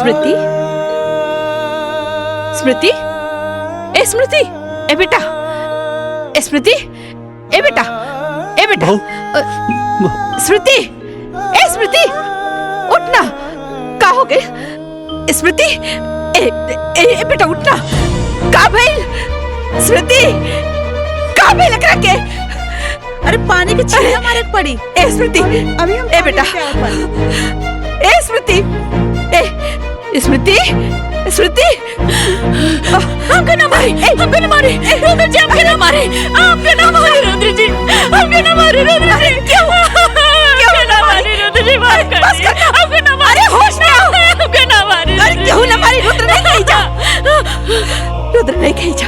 स्मृति, स्मृति, ए स्मृति, ए बेटा, ए स्मृति, ए बेटा, ए बेटा, स्मृति, ए स्मृति, उठना, का हो गए? स्मृति, ए बेटा उठना, का भइल? स्मृति, का भइल एकरा के? अरे पानी की छींटे मारे पड़ी। ए स्मृति, अभी हम ए बेटा, ए स्मृति, ए स्मृति, स्मृति, हमको ना मारे, हमको ना मारे, रुद्र जी हमको ना मारे, हमको ना मारे रुद्र जी, हमको ना मारे रुद्र जी, क्यों ना मारे रुद्र जी, बस कर, हमको ना मारे, होश में आओ, हमको ना मारे, अरे क्यों ना मारे? रुद्र नहीं कहीं जा, रुद्र नहीं कहीं जा।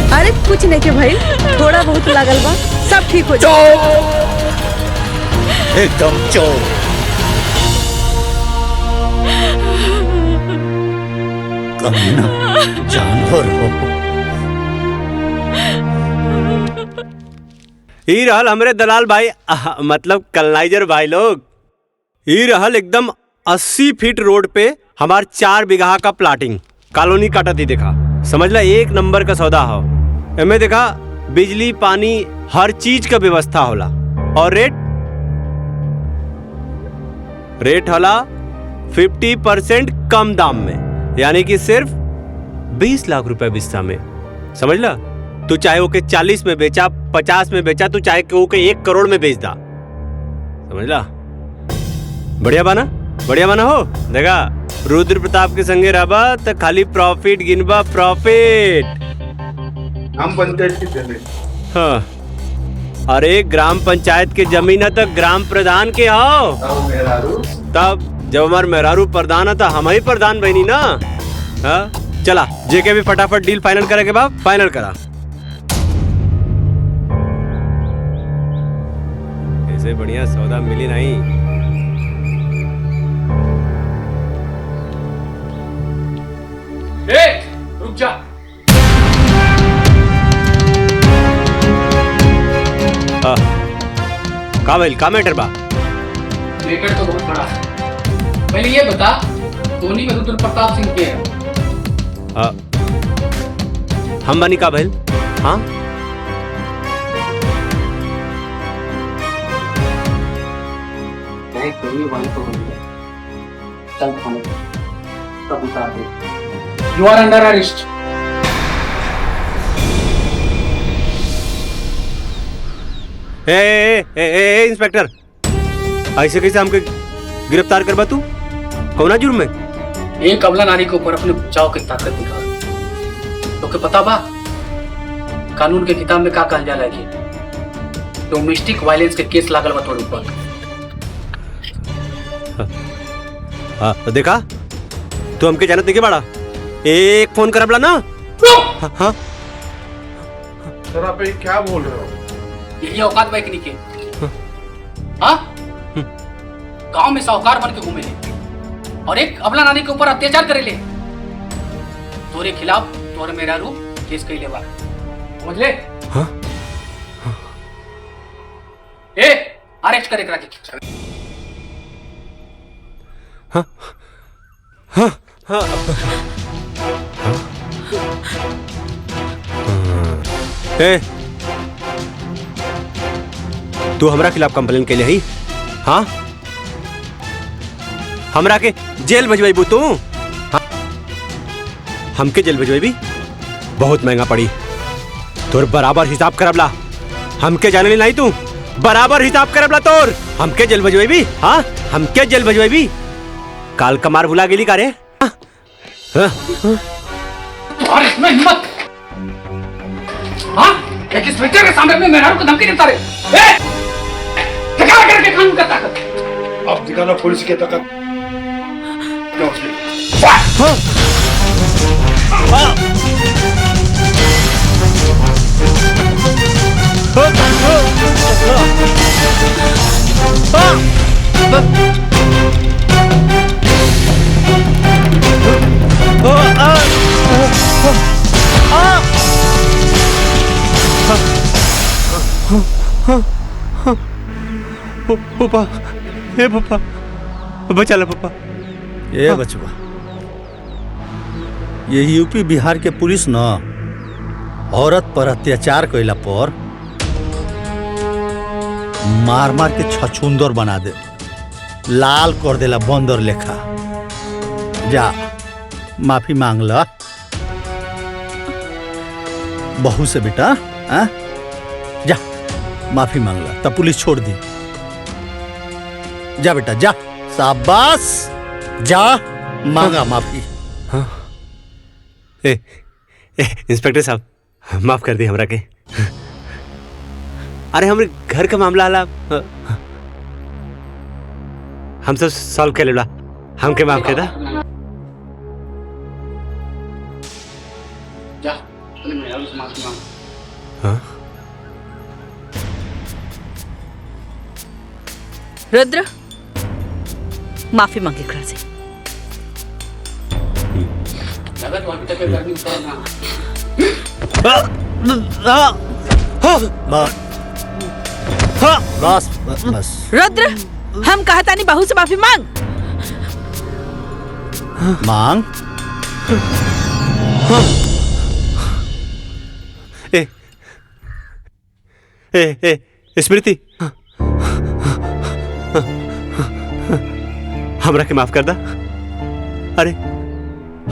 अरे कुछ नहीं के भाई, थोड़ा बहुत लागल बा, सब ठीक हो जाए। एकदम चोर। कमीना जानवर हो। ई रहल हमरे दलाल भाई, मतलब कलनाइजर भाई लोग। ई रहल एकदम 80 फीट रोड पे हमार 4 बीघा का प्लाटिंग कॉलोनी काटा थी। देखा समझ ला, एक नंबर का सौदा हो। एमे देखा बिजली पानी हर चीज का व्यवस्था होला। और रेट होला 50% कम दाम में, यानी कि सिर्फ 20 लाख रुपए बिस्सा में। समझ ला, तू चाहे ओके 40 में बेचा, 50 में बेचा, तू चाहे ओके 1 करोड़ में बेच दा। समझ ला, बढ़िया बाना, बढ़िया बाना हो। देखा रुद्र प्रताप के संगे रहबा तो खाली प्रॉफिट गिनबा, प्रॉफिट। ग्राम पंचायत की जमीन। हाँ, अरे ग्राम पंचायत के जमीन है तो ग्राम प्रधान के हो। तब जब हमार मेहरारू प्रधान है तो हम ही प्रधान बनी ना। हाँ चला, जेके भी फटाफट डील फाइनल करे के बाद फाइनल करा। ऐसे बढ़िया सौदा मिली नहीं। रुक जा। का भाई, का मैटर बा? मैटर तो बहुत बड़ा है। पहले ये बता, धोनी में रुद्र प्रताप सिंह के है? हम बनी का भाई? हाँ You are under arrest. Inspector, ऐसे कैसे हमके गिरफ्तार करबा तू? कौना जुर्म में? एक अबला नारी के ऊपर अपने बचाव की ताकत दिखा। तो के पता बा कानून के किताब में का कहल जाला है कि डोमेस्टिक वायलेंस के केस लागल बा तोर ऊपर। हाँ देखा, तू हमके जानत नहीं बाड़ा। एक फोन करबला ना। हाँ सर आप ये क्या बोल रहे हो? यही औकात बैकनी के। हाँ, गांव में साहूकार बन के घूमे ले और एक अबला नानी के ऊपर अत्याचार करे ले। तोरे खिलाफ तोर मेरा रूप केस कैले बा, समझ ले? हाँ? ए, अरेस्ट करे करा के। हाँ हाँ हाँ ए, तू हमरा खिलाफ कंप्लेन के लिए ही? हाँ, हमरा के जेल भेजवाई तू? हाँ? हमके जेल भेजवाई बहुत महंगा पड़ी। तोर बराबर हिसाब करबला। हमके जाने नहीं तू, बराबर हिसाब करबला तोर। हमके जेल भेजवाई। हाँ, हमके जेल भेजवाई। काल कमार भुला गेली का रे? और इसमें हिम्मत? हाँ, एक इंस्पेक्टर के सामने में मेहरारू को धमकी देता रे। ए, दिखा करके कानून का ताकत। अब दिखाना पुलिस की ताकत। पापा, हे पापा, बचा ला पापा। ये बचवा, ये यूपी बिहार के पुलिस न औरत पर अत्याचार कैला पर मार मार के छछुंदर बना दे, लाल कर देला बंदर लेखा। जा माफी मांग ला बहू से बेटा। जा माफी मांग ला, तब पुलिस छोड़ दी। जा बेटा जा, शाबाश, जा मांगा माफी। इंस्पेक्टर साहब, माफ कर दी हमरा के। अरे हमरे घर का मामला आला, हम सब सॉल्व कर लेला, हमके माफ कर दा। जा माफी मांग। हाँ? रुद्र, माफी मांगे एकरा से। लगा तो अभी तक गर्मी उतर ना। बस बस बस। रुद्र, हम कहता नहीं बहू से माफी मांग। मांग। स्मृति, हमरा के माफ कर दा। अरे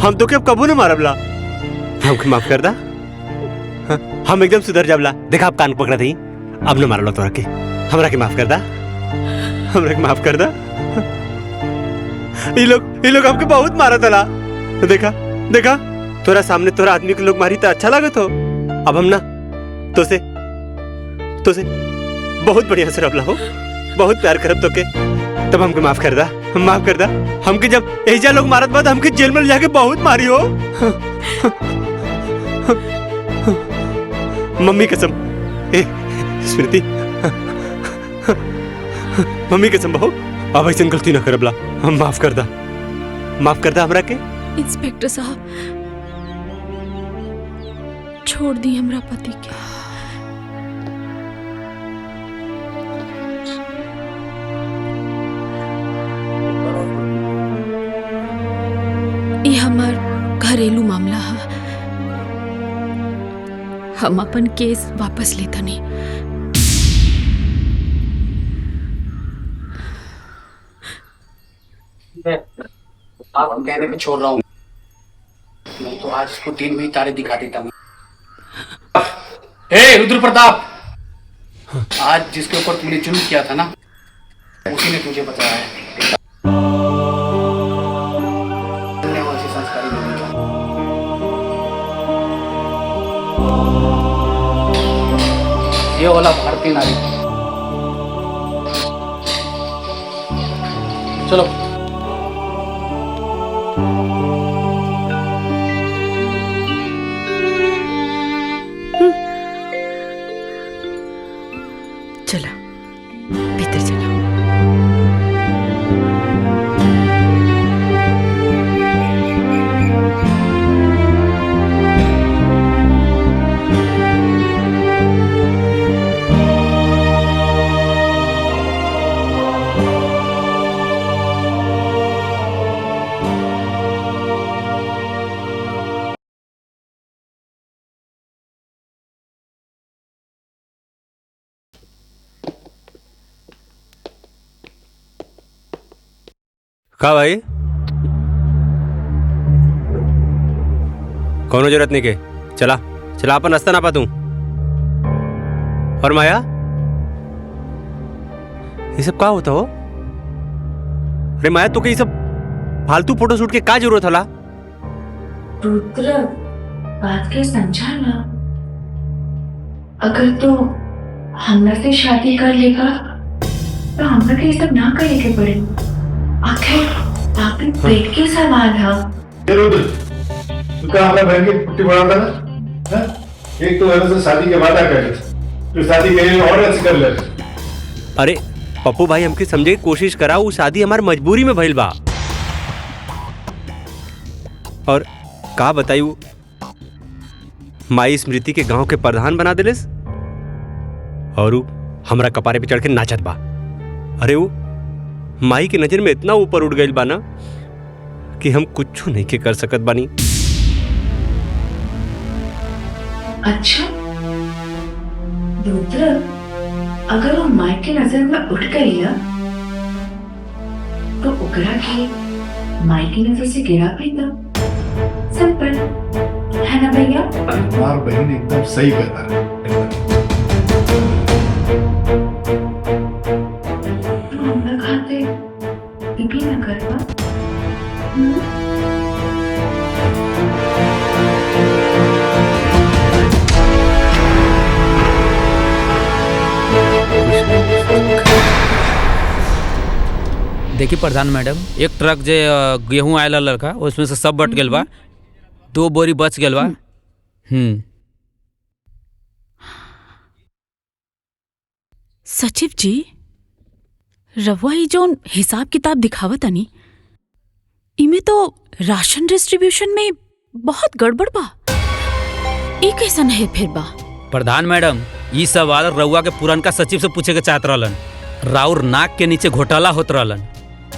हम तो के अब कबू न मारबला, हमके माफ कर दा। हम एकदम सुधर जाबला। देखा आप कान पकड़ा थी, अब न मारलो तोरा के। हमरा के माफ कर दा, हमरा के माफ कर दा। ये लोग हमके बहुत मारा तला। देखा देखा, तोरा सामने तोरा आदमी के लोग मारी तो अच्छा लागत हो। अब हम ना तो से बहुत बढ़िया से रबला हो, बहुत प्यार करब तो के। तब हमके माफ कर दा, माफ कर दा। हमके जब एजा लोग मारत बाद हमके जेल में जाके बहुत मारी हो। मम्मी कसम, स्मृति, मम्मी कसम बहू, अब ऐसे गलती ना करबला। हम माफ कर दा, माफ कर दा हमरा के। इंस्पेक्टर साहब, छोड़ दी हमरा पति के। ये हमार घरेलू मामला है, हम अपन केस वापस लेता नहीं। आप कहने पे छोड़ रहा हूँ, नहीं तो आज इसको दिन में तारे दिखा देता हूँ। हे रुद्र प्रताप, आज जिसके ऊपर तूने जुल्म किया था ना, उसी ने तुझे बताया है। संस्कारी नहीं था। ये वाला भारतीय नारी। चलो चला भीतर चला। का भाई, कोनो जरूरत नहीं के। चला चला, अपन रास्ता ना पा दूं। और माया, ये सब का होता हो? अरे माया, तो ये सब फालतू फोटो शूट के का जरूरत होला? रुद्र, बात के समझा ना। अगर तो हमरा से शादी कर लेगा तो हमरा के ये सब ना करे के पड़े। आखिर आपके पेट के सवाल है। रुद्र, तू क्या हमारे बहन की पुट्टी बढ़ाता ना? एक तो मेरे से शादी के वादा कर ले, तो शादी के लिए और अच्छी कर ले। अरे पप्पू भाई, हमके समझे की कोशिश करा। वो शादी हमार मजबूरी में भइल बा। और का बताइयो, माई स्मृति के गांव के प्रधान बना दिलिस, और हमरा कपारे पे चढ़ के नाचत बा। अरे वो माई की नजर में इतना ऊपर उठ गई बा ना कि हम कुछ नहीं के कर सकत बानी। अच्छा रुद्र, अगर वो माइक के नजर में उठ गई ना तो ओकरा के माइक की नजर से गिरा भी ना। सिंपल है ना भैया? हमार बहन एकदम सही कहता है। तो हम लोग खाते भी ना करवा। देखिए प्रधान मैडम, एक ट्रक जे गेहूं आयल लड़का उसमें से सब बट गेल बा, 2 बोरी बच गेल बा। सचिव जी, रवा ये जोन हिसाब किताब दिखावत आनी, इमे तो राशन डिस्ट्रीब्यूशन में बहुत गड़बड़ बा। ई कैसन है फिर बा? प्रधान मैडम, ई सवाल रउआ के पुरनका सचिव से पूछे के चाहत रहलन। राउर नाक के नीचे घोटाला होत रहलन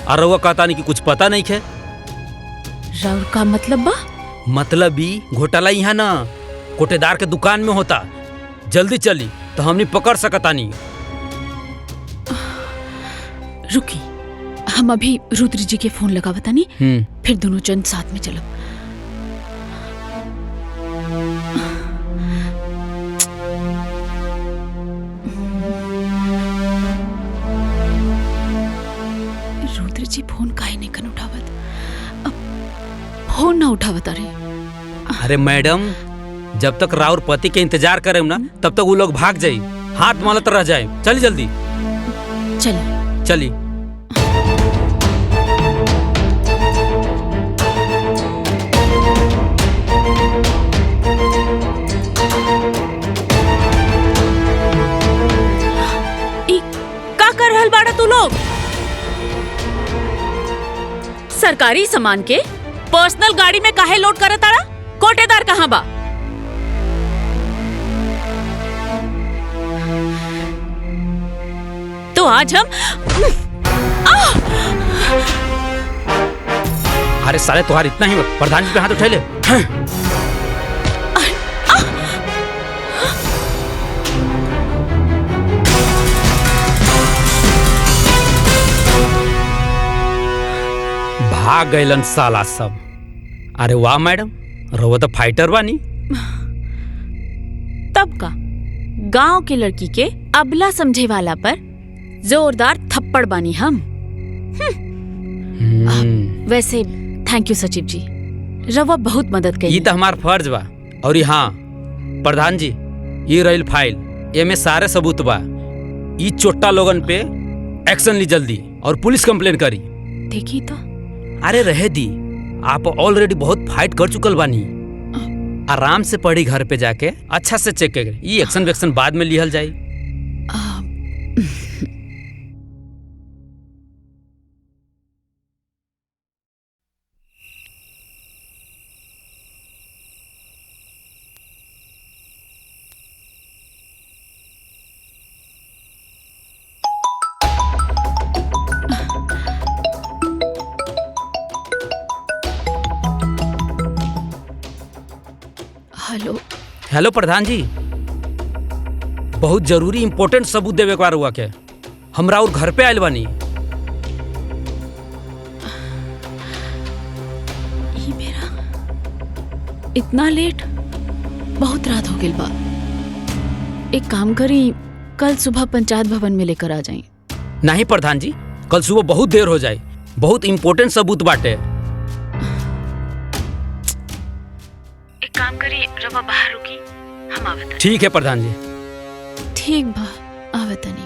और रउआ कहता नहीं कि कुछ पता नहीं है। राउर का मतलब बा? मतलब ई घोटाला यहाँ ना कोटेदार के दुकान में होता। जल्दी चली तो हमनी पकड़ सकता नहीं। रुकी, हम अभी रुद्र जी के फोन लगावता नहीं, फिर दोनों जन साथ में चलो। रुद्र जी फोन काहे नहीं कन उठावत? अब फोन ना उठावत। अरे मैडम, जब तक राउर पति के इंतजार करे ना तब तक वो लोग भाग जाये, हाथ मलत रह जाए। चली जल्दी चलिए चली। का कर रहल बाड़ा तू लोग? सरकारी सामान के पर्सनल गाड़ी में काहे लोड करत तारा? कोटेदार कहाँ बा? तो आज हम अरे साले तुम्हारी इतना ही प्रधान जी पे हाथ उठा ले। भाग गइलन साला सब। अरे वाह मैडम, रउआ तो फाइटर बानी। तब का गांव के लड़की के अबला समझे वाला पर जोरदार थप्पड़ बानी हम। वैसे थैंक यू सचिव जी, रवा बहुत मदद करी। ये तो हमार फर्ज बा। और हाँ प्रधान जी, ये रही फाइल, एमे सारे सबूत बा। ये चोट्टा लोगन पे एक्शन ली जल्दी और पुलिस कंप्लेन करी। देखी तो। अरे रहे दी, आप ऑलरेडी बहुत फाइट कर चुकल बानी। आराम से पढ़ी घर पे जाके अच्छा से चेक करे। ये एक्शन वेक्शन बाद में लिहल जाई। हेलो हेलो प्रधान जी, बहुत जरूरी इंपॉर्टेंट सबूत देवे के हुआ के हमरा और घर पे आयल बानी। ये मेरा इतना लेट, बहुत रात हो गई बा। एक काम करी, कल सुबह पंचायत भवन में लेकर आ जाए। नहीं प्रधान जी, कल सुबह बहुत देर हो जाए, बहुत इंपॉर्टेंट सबूत बाटे। एक काम करी, रवा बाहर रुकी, हम आवत। ठीक है प्रधान जी। ठीक बा, आवत नहीं।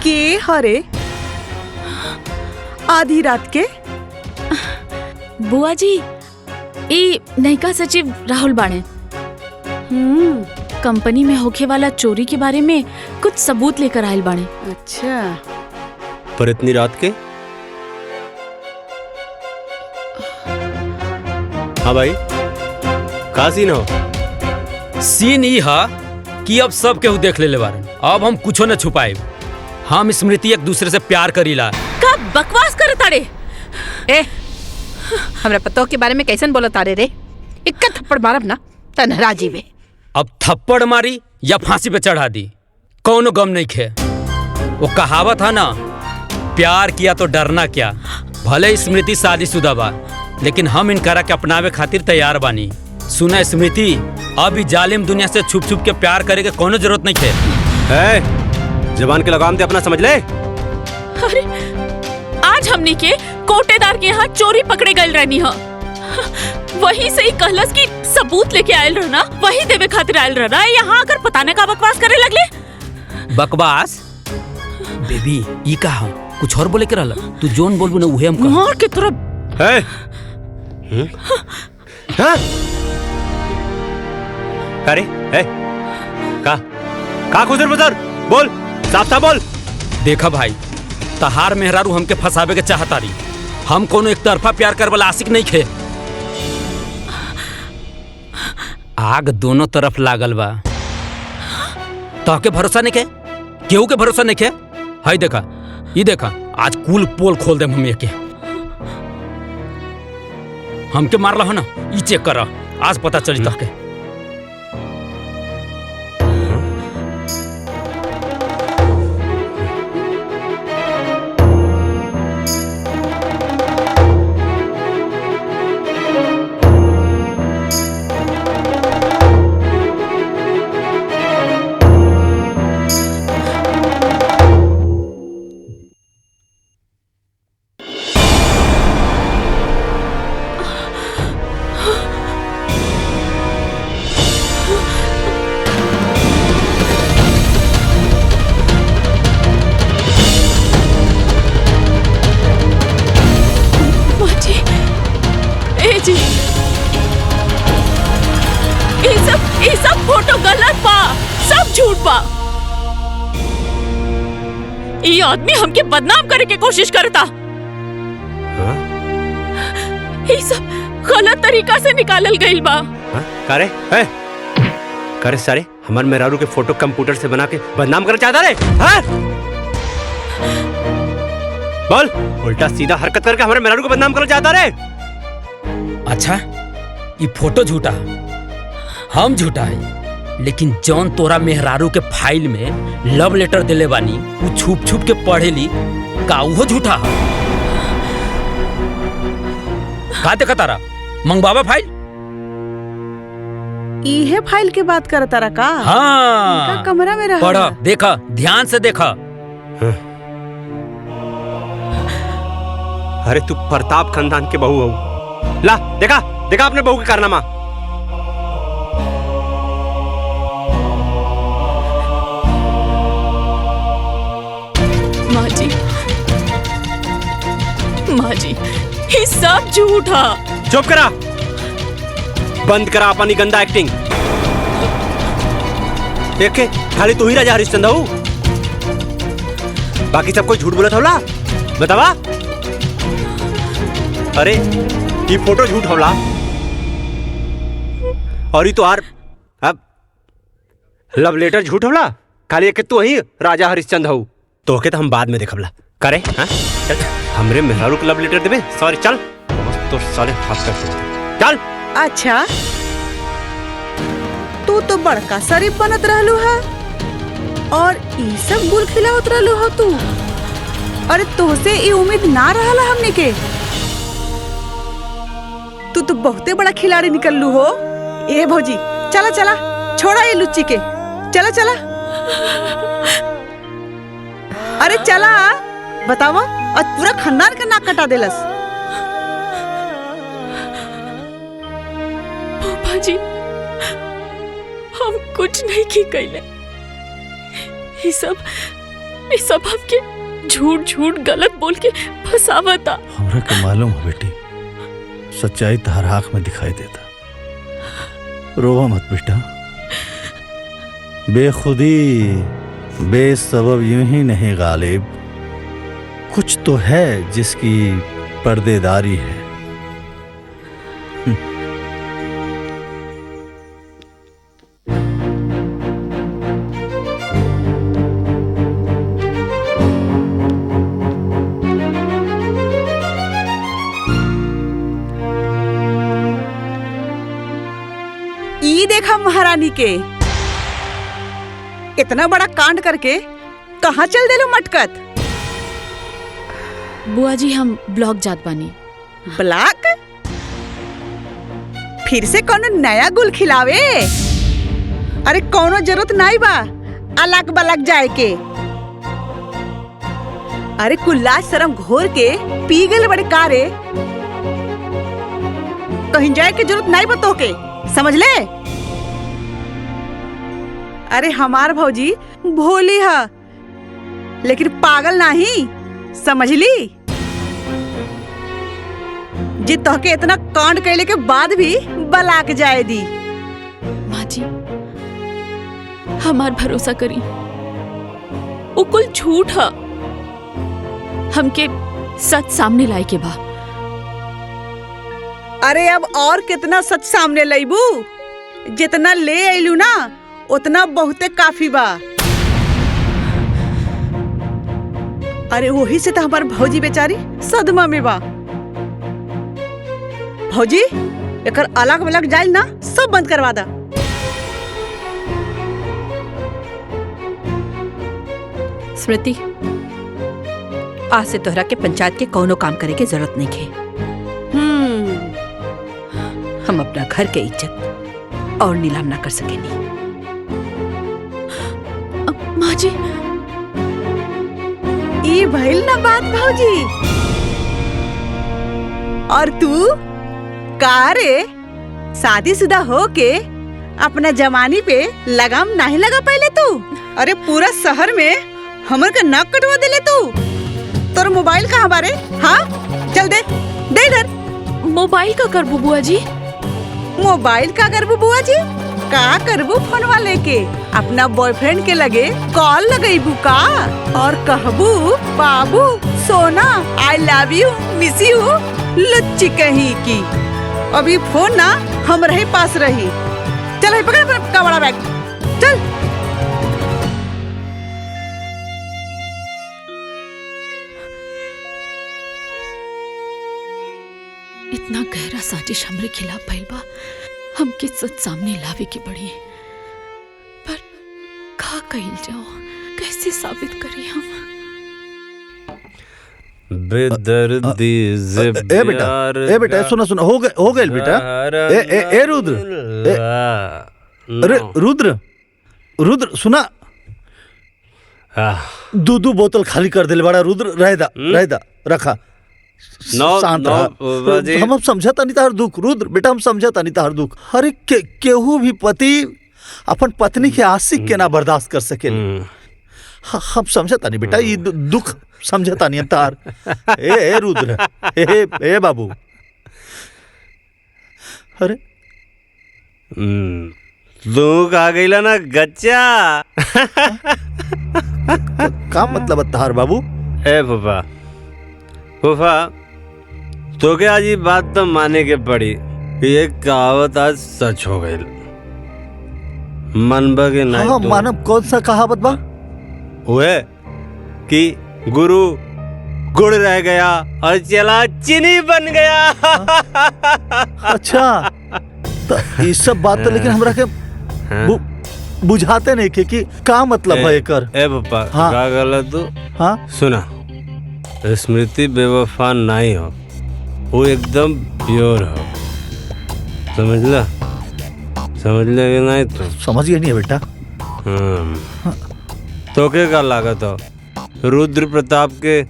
के हरे आधी रात के? बुआ जी, ई नयका सचिव राहुल बाणे कंपनी में होखे वाला चोरी के बारे में कुछ सबूत लेकर आयल बाणे। अच्छा, पर इतनी रात के? हाँ भाई, का सीन हो? सीन ई हा कि अब सब केहू देख ले बारन। अब हम कुछो न छुपाए। हम स्मृति एक दूसरे से प्यार करीला। का बकवास करे तारे? ए, हमरा पतो के बारे में कैसन बोला तारे रे? इक्का थप्पड़ मारब ना तनहरा जीवे। अब थप्पड़ मारी या फांसी पे चढ़ा दी, कौनो गम नहीं खे। वो कहावत है ना, प्यार किया तो डरना क्या। भले स्मृति शादीशुदा बा, लेकिन हम इनकरा के अपनावे खातिर तैयार बानी। सुना स्मृति, अभी जालिम दुनिया से छुप छुप के प्यार करे के कोनो जरूरत नहीं थे। जबान के लगाम ते अपना समझ ले। अरे आज हमने के कोटेदार के यहाँ चोरी पकड़े गए रहनी है। वही से ही कहलस की सबूत लेके आयल रहना, वही देवे खातिर आयल रहना। यहाँ आकर पता न का बकवास करे लगले। बकवास? बेबी ई कहा कुछ और बोले के रहला? तू जोन बोलबू ना उहे हम कहा। मार के तरफ। अरे का खुदर बुदर बोल, साफ साफ बोल। देखा भाई, तहार मेहरारू हमके फंसावे के चाहता रही। हम कोनो एक तरफा प्यार कर वाला आशिक नहीं खे। आग दोनों तरफ लागल बा। तहके भरोसा नहीं के? केहू के भरोसा नहीं के? हाय देखा, ये देखा, आज कुल पोल खोल दे हम के। हमके मारला हो ना, ई चेक कर, आज पता चली तहके। ये आदमी हमके बदनाम करे के कोशिश करता। ये सब गलत तरीका से निकालल गइल बा। करे सारे हमार मेहरारू के फोटो कंप्यूटर से बना के बदनाम कर चाहता रे? बोल, उल्टा सीधा हरकत करके हमारे मेहरारू को बदनाम कर चाहता रे? अच्छा, ये फोटो झूठा, हम झूठा है, लेकिन जौन तोरा मेहरारू के फाइल में लव लेटर दिले बानी वो छुप छुप के पढ़ेली, का वो झूठा है? का देखा तारा मंगवावा फाइल? इहे फाइल के बात करता रहा का? हाँ, कमरा में रहा। पढ़ा, देखा, ध्यान से देखा। अरे तू प्रताप खानदान के बहू हो। ला देखा, देखा अपने बहू के कारनामा। माँ जी, ये सब झूठा। चुप करा, बंद करा अपनी गंदा एक्टिंग। देखे खाली तू ही राजा हरिश्चंद्र हो, बाकी सब कोई झूठ बोला था। बतावा। अरे ये फोटो झूठ होला और ये तो आर अब लव लेटर झूठ होला। खाली एक तू ही राजा हरिश्चंद्र हो, तो के तो हम बाद में देखबला करे। हाँ चल, हमरे मेहरारू को लव लेटर देबे। सॉरी चल, तो साले हाथ कर चल। अच्छा, तू तो बड़का शरीफ बनत रहलू है और ई सब गुल खिलावत रहलू हो तू। अरे तोहसे ई उम्मीद ना रहला हमने के। तू तो बहुते बड़ा खिलाड़ी निकललू हो। ए भौजी, चला चला, छोड़ा ये लुच्ची के, चला चला। अरे चला, बतावा, आज पूरा खानदान का नाक कटा देलस। पापा जी, हम कुछ नहीं की कैले। ये सब हमके झूठ झूठ गलत बोल के फंसावा था। हमरा के मालूम है बेटी, सच्चाई तहर आँख में दिखाई देता। रोवा मत बेटा, बेखुदी बेसबब यूं ही नहीं गालिब, कुछ तो है जिसकी पर्देदारी है। ई देखा महारानी के इतना बड़ा कांड करके कहाँ चल देलो मटकत? बुआ जी हम ब्लॉक जात बानी। ब्लॉक? फिर से कोनो नया गुल खिलावे? अरे कोनो जरूरत नहीं बा अलग बलक जाए के। अरे कुल्ला शर्म घोर के पी गल बड़े कारे, कहीं जाए के जरूरत नहीं बतो के, समझ ले। अरे हमार भौजी भोली है लेकिन पागल नहीं, समझ ली। जे तोहके इतना कांड कैले के बाद भी बलाक जाए दी। माँ जी हमार भरोसा करी, वो कुल झूठ है। हमके सच सामने लाए के बा। अरे अब और कितना सच सामने लाइबू? जितना ले आइलू ना उतना बहुते काफी बा। अरे वही से तो हमार भौजी बेचारी सदमा में बा। भौजी एकर अलग अलग जाइल ना सब बंद करवा दा। स्मृति, आज से तोहरा के पंचायत के कोनो काम करे के जरूरत नहीं है। हम अपना घर के इज्जत और नीलाम ना कर सकेनी। माँ जी ई भइल ना बात भौजी। और तू का रे, शादीशुदा हो के अपना जवानी पे लगाम नहीं लगा पहले तू? अरे पूरा शहर में हमर का नाक कटवा देले तू। तोर मोबाइल कहाँ बारे? हाँ चल दे दे इधर। मोबाइल का करबू बुआ जी? मोबाइल का करबू बुआ जी? का करबू फोनवा लेके अपना बॉयफ्रेंड के लगे कॉल लगेबू का और कहबू बाबू सोना I love you miss you लुच्ची कहीं की। अभी फोन ना हमरे पास रही। चल है पकड़ अपना बड़ा बैग चल। इतना गहरा साजिश हमरे खिलाफ भइल बा, हमके सच सामने लावे के पड़ी। पर का कहिल जाओ, कैसे साबित करी हम? बेदर्दी से ए बेटा सुनो हो गए बेटा। ए रुद्र, अरे रुद्र सुना, दो बोतल खाली कर दिल बड़ा। रुद्र रह दा रखा। शांत रहा। हम समझता नहीं तार दुख रुद्र बेटा, हम समझता नहीं तार दुख। अरे केहू भी पति अपन पत्नी के आशिक के ना बर्दाश्त कर सके। हम समझता नहीं बेटा, ये दुख समझता नहीं तार। ए रुद्र, ए बाबू। अरे दुख आ गईला ना गच्चा। का मतलब तार बाबू? ए फूफा तो क्या आज ये बात तो माने के पड़ी, ये कहावत आज सच हो गई। मनबा के नहीं? हाँ मानव, कौन सा कहावत बा? हुए कि गुरु गुड़ रह गया और चला चीनी बन गया। अच्छा तो ये सब बात तो लेकिन हमरा के बुझाते नहीं कि का मतलब है एकर। ए पापा हाँ? का गलत तू? हाँ सुना, स्मृति बेवफा नहीं हो, वो एकदम प्योर हो। समझ ले कि नहीं? तो समझ गया नहीं है बेटा। तो क्या लागत हो रुद्र प्रताप के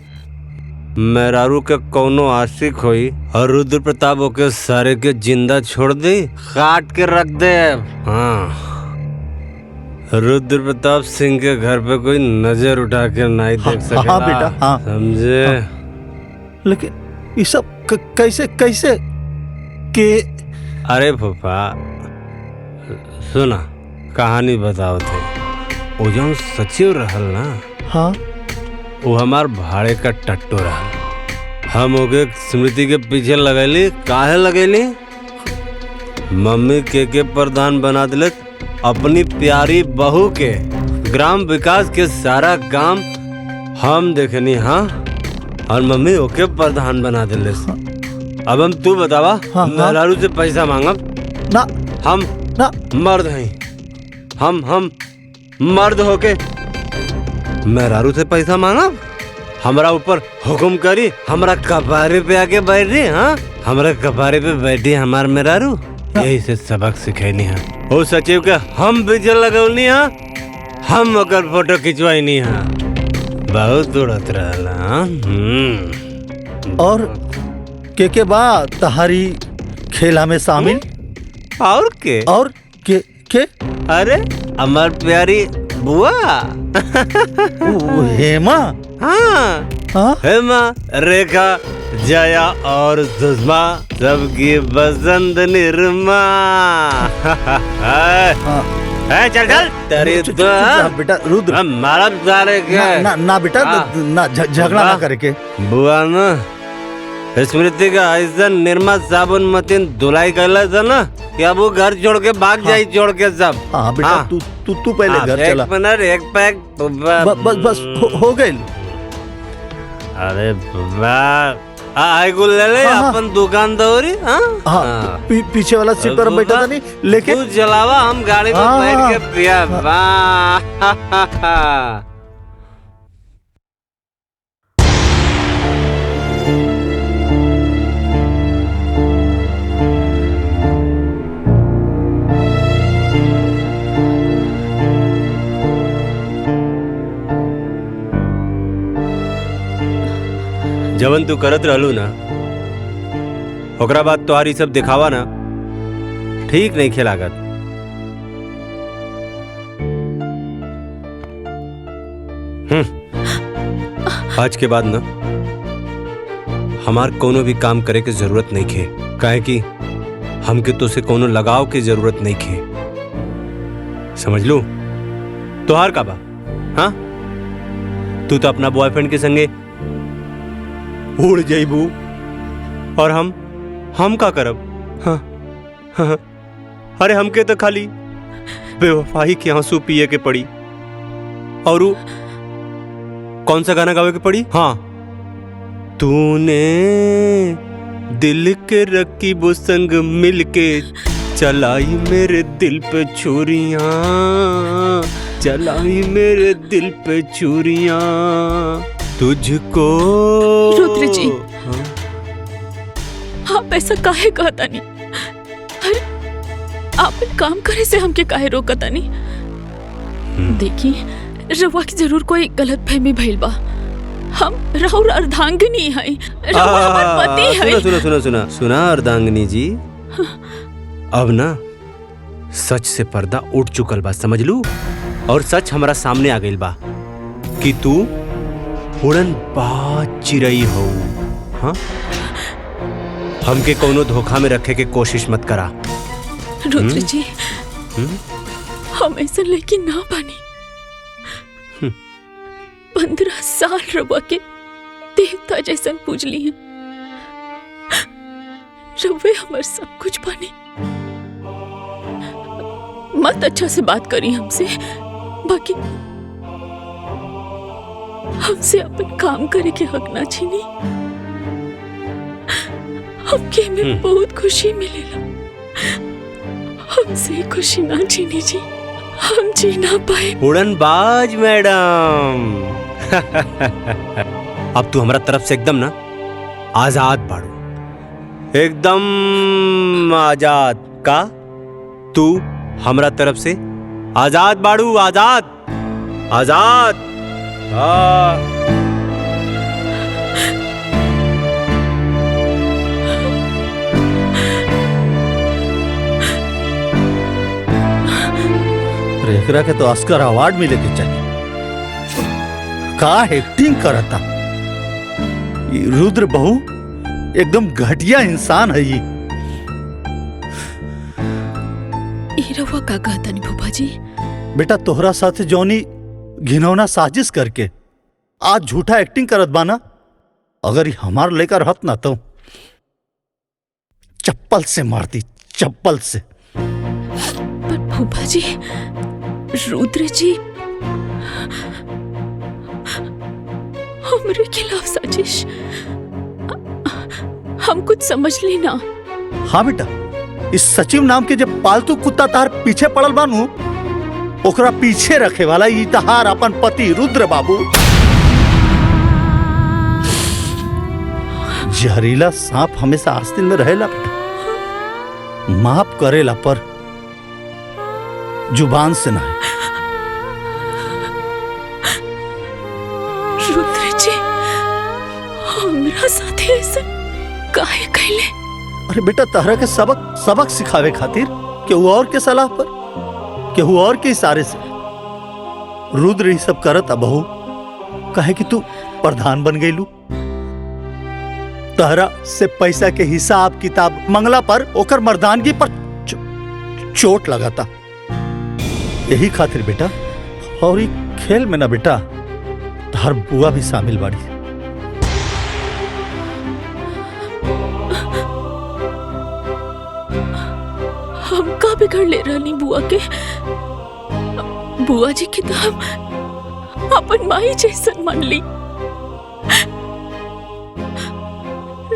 मेहरारू के कौनो आशिक होई और रुद्र प्रताप ओके सारे के जिंदा छोड़ दे, काट के रख दे। हाँ रुद्र प्रताप सिंह के घर पे कोई नजर उठा के नहीं देख सकेला। हाँ बेटा, हाँ। समझे? लेकिन ये सब कैसे कैसे के? अरे फूफा सुना, कहानी बताओ थे। वो जो सचिव रहल ना, हाँ, वो हमार भाड़े का टट्टू रहल। हम ओके स्मृति के पीछे लगैली। काहे लगैली? मम्मी के प्रधान बना दिले अपनी प्यारी बहू के। ग्राम विकास के सारा काम हम देखनी। हाँ, और मम्मी ओके प्रधान बना दिले। अब हम तू बतावा, हाँ, मेहरारू से पैसा मांगब ना? हम ना मर्द हैं। हम मर्द होके मेहरारू से पैसा मांगब? हमरा ऊपर हुक्म करी, हमरा कपारे पे आके बैठ रही। हाँ, हमरा कपारे पे बैठी हमार मेहरारू। यही से सबक सिखैनी है। ओ सचिव के हम बिजल लगौनी है, हम ओकर फोटो खिंचवाइनी है। बहुत उड़त रहला। और के बाद तहारी खेला में शामिल? और के? और के? अरे हमार प्यारी बुआ हेमा। हाँ, हाँ? हेमा, रेखा, जया और सुषमा, सबकी बसंत निर्मा। चल चल तेरी तो बेटा रुद्र, हमारा सारे ना ना बेटा, ना झगड़ा ना करके। बुआ ना स्मृति का ऐसा निर्मा साबुन मतीन धुलाई कैला था ना कि अब वो घर छोड़ के भाग जाई, छोड़ के सब। हाँ बेटा, तू पहले घर चला। एक मिनट, एक पैक। बस हो गए। अरे आई गुल ले ले। हाँ, अपन दुकान दौरी। हाँ, पीछे वाला सीट पर बैठा था नहीं, लेके तू जलावा, हम गाड़ी में बैठ के पिया। जवन तू करत रहलू ना, ओकरा बाद तोहारी सब दिखावा ना ठीक नहीं खेलागत। आज के बाद ना हमार कोनो भी काम करे के जरूरत नहीं खे, काहे कि हमके तो से कोनो लगाव की जरूरत नहीं खे। समझ लू? तोहार का बा? हाँ, तू तो अपना बॉयफ्रेंड के संगे उड़ जाइबू और हम का करब? हाँ, हाँ, अरे हमके तो खाली बेवफाई के आंसू पिए के पड़ी। और कौन सा गाना गावे के पड़ी? हाँ, तूने दिल के रकीबों संग मिलके चलाई मेरे दिल पे छुरियां, चलाई मेरे दिल पे छुरियां तुझको। रुद्र जी, आप ऐसा काहे कहता नहीं? अरे आप काम करे से हमके काहे रोकता नहीं? देखिए, रवा की जरूर कोई गलत फहमी भइल बा। हम राहुल अर्धांगिनी है, रवा हमार पति है। सुना अर्धांगिनी जी, अब ना सच से पर्दा उठ चुकल बा, समझ लू? और सच हमारा सामने आ गइल बा कि तू उड़न बाज चिरई हो। हाँ, हमके कोनो धोखा में रखे के कोशिश मत करा। रुद्र जी, हम ऐसा लेकिन ना बनी। 15 साल रवा के देवता जैसन पूज ली है। रवे हमार सब कुछ बनी। मत अच्छा से बात करी हमसे, बाकी हमसे अपन काम करे के हक ना छीनी। हमके में बहुत खुशी मिलेला। हमसे खुशी ना छीनी जी, हम जी ना पाए। उड़नबाज मैडम अब तू हमारा तरफ से एकदम ना आजाद बाड़ू, एकदम आजाद। का तू हमारा तरफ से आजाद बाड़ू? आजाद, आजाद। हाँ, अरे एकरा के तो ऑस्कर अवार्ड मिले के चाहिए। का एक्टिंग करता ये रुद्र बहू, एकदम घटिया इंसान है ये। रवा का कहता नहीं फूफा जी। बेटा तोहरा साथ जौनी घिनौना साजिश करके आज झूठा एक्टिंग करत बाना, अगर ये हमार लेकर रहत ना तो चप्पल से मारती, चप्पल से। पर फूफा जी, रुद्र जी हमारे खिलाफ साजिश, हम कुछ समझ लेना। हाँ बेटा, इस सचिव नाम के जब पालतू कुत्ता तार पीछे पड़ल बानू, ओकरा पीछे रखे वाला ई तहार अपन पति रुद्र बाबू जहरीला सांप हमेशा आस्तीन में रहेला बेटा, माफ करेला पर जुबान से ना। रुद्र जी हमरा साथे ऐसा काहे कहले? अरे बेटा तहरा के सबक सिखावे खातिर केहू और के सलाह पर, केहू और के इशारे से रुद्र ये सब करता बहू, कहे कि तू प्रधान बन गईलू। तहरा से पैसा के हिसाब किताब मंगला पर ओकर मर्दानगी पर चोट लगाता। यही खातिर बेटा, और ये खेल में ना बेटा तहर बुआ भी शामिल बाड़ी। हम का बिगड़ ले रानी बुआ के? बुआ जी की तो हम अपन माई जैसन मान ली,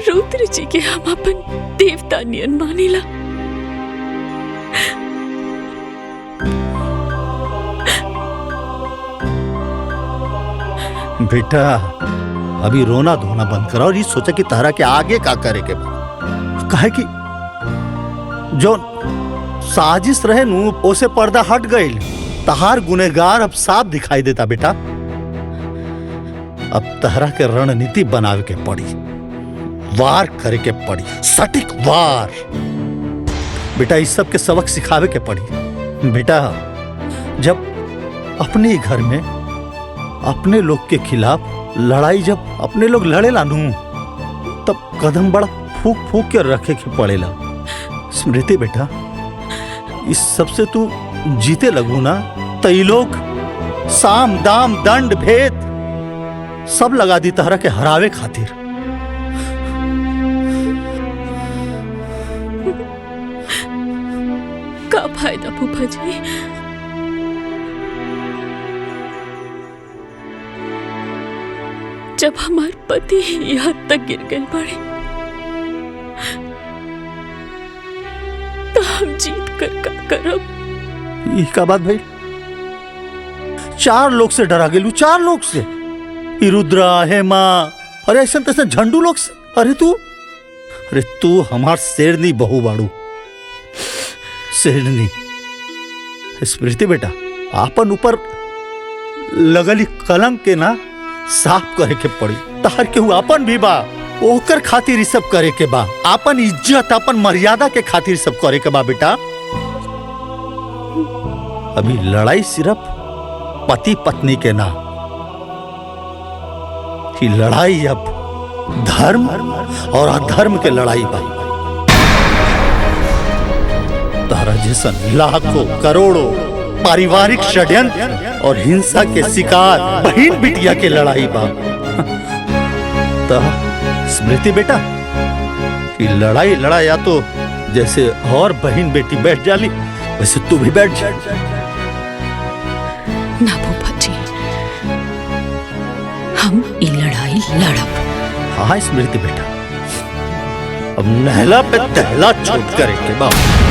रुद्र जी के हम अपन देवता नियन मानेला। बेटा अभी रोना धोना बंद करो और ये सोचा कि तारा के आगे का करे के बाद। कहे कि जो साजिश रहे नू ओसे पर्दा हट गई, तहार गुनहगार अब साफ दिखाई देता बेटा। अब तहरा के रणनीति बनावे के पड़ी, वार करे के पड़ी, सटीक वार। बेटा इस सब के सबक सिखावे के पड़ी। बेटा जब अपने घर में अपने लोग के खिलाफ लड़ाई, जब अपने लोग लड़े लानू, तब कदम बड़ा फूक फूक के रखे के पड़ेला। स्मृति बेटा, इस सबसे तू जीते लगू ना, तई लोग साम दाम दंड भेद सब लगा दी तहरा के हरावे खातिर। का फायदा फूफा जी? जब हमार पति यहाँ तक गिर गए पड़े, तो हम जीत कर का करब? ये का बात भाई? 4 लोग से डरा गेलू, 4 लोग से, रुद्रा, हेमा, अरे ऐसा तैसा झंडू लोग से। अरे तू हमार शेरनी बहू बाड़ू, शेरनी। स्मृति बेटा, आपन ऊपर लगली कलंक के ना साफ करे के पड़ी। तार केहू आपन भी बा, ओकर खातिर ई सब करे के बा। आपन इज्जत, आपन मर्यादा के खातिर सब करे के बा बेटा। अभी लड़ाई सिर्फ पति पत्नी के ना, कि लड़ाई अब धर्म और अधर्म के लड़ाई बा। तारा जैसन लाखों करोड़ों पारिवारिक षड्यंत्र और हिंसा के शिकार बहन बिटिया के लड़ाई बा। तो स्मृति बेटा, कि लड़ाई लड़ाया तो जैसे और बहन बेटी बैठ जाली, वैसे तू भी बैठ जा। ना फूफा जी, हम ये लड़ाई लड़ब। हाँ स्मृति बेटा, अब नहला पे दहला छूट करे के बाद।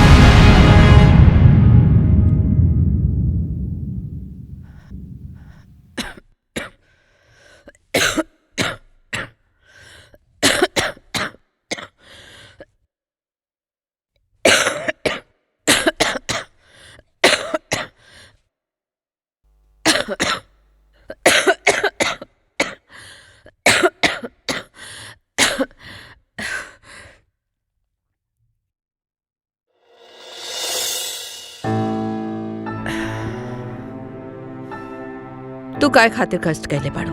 तू काय खातिर कष्ट कैले बाड़ू?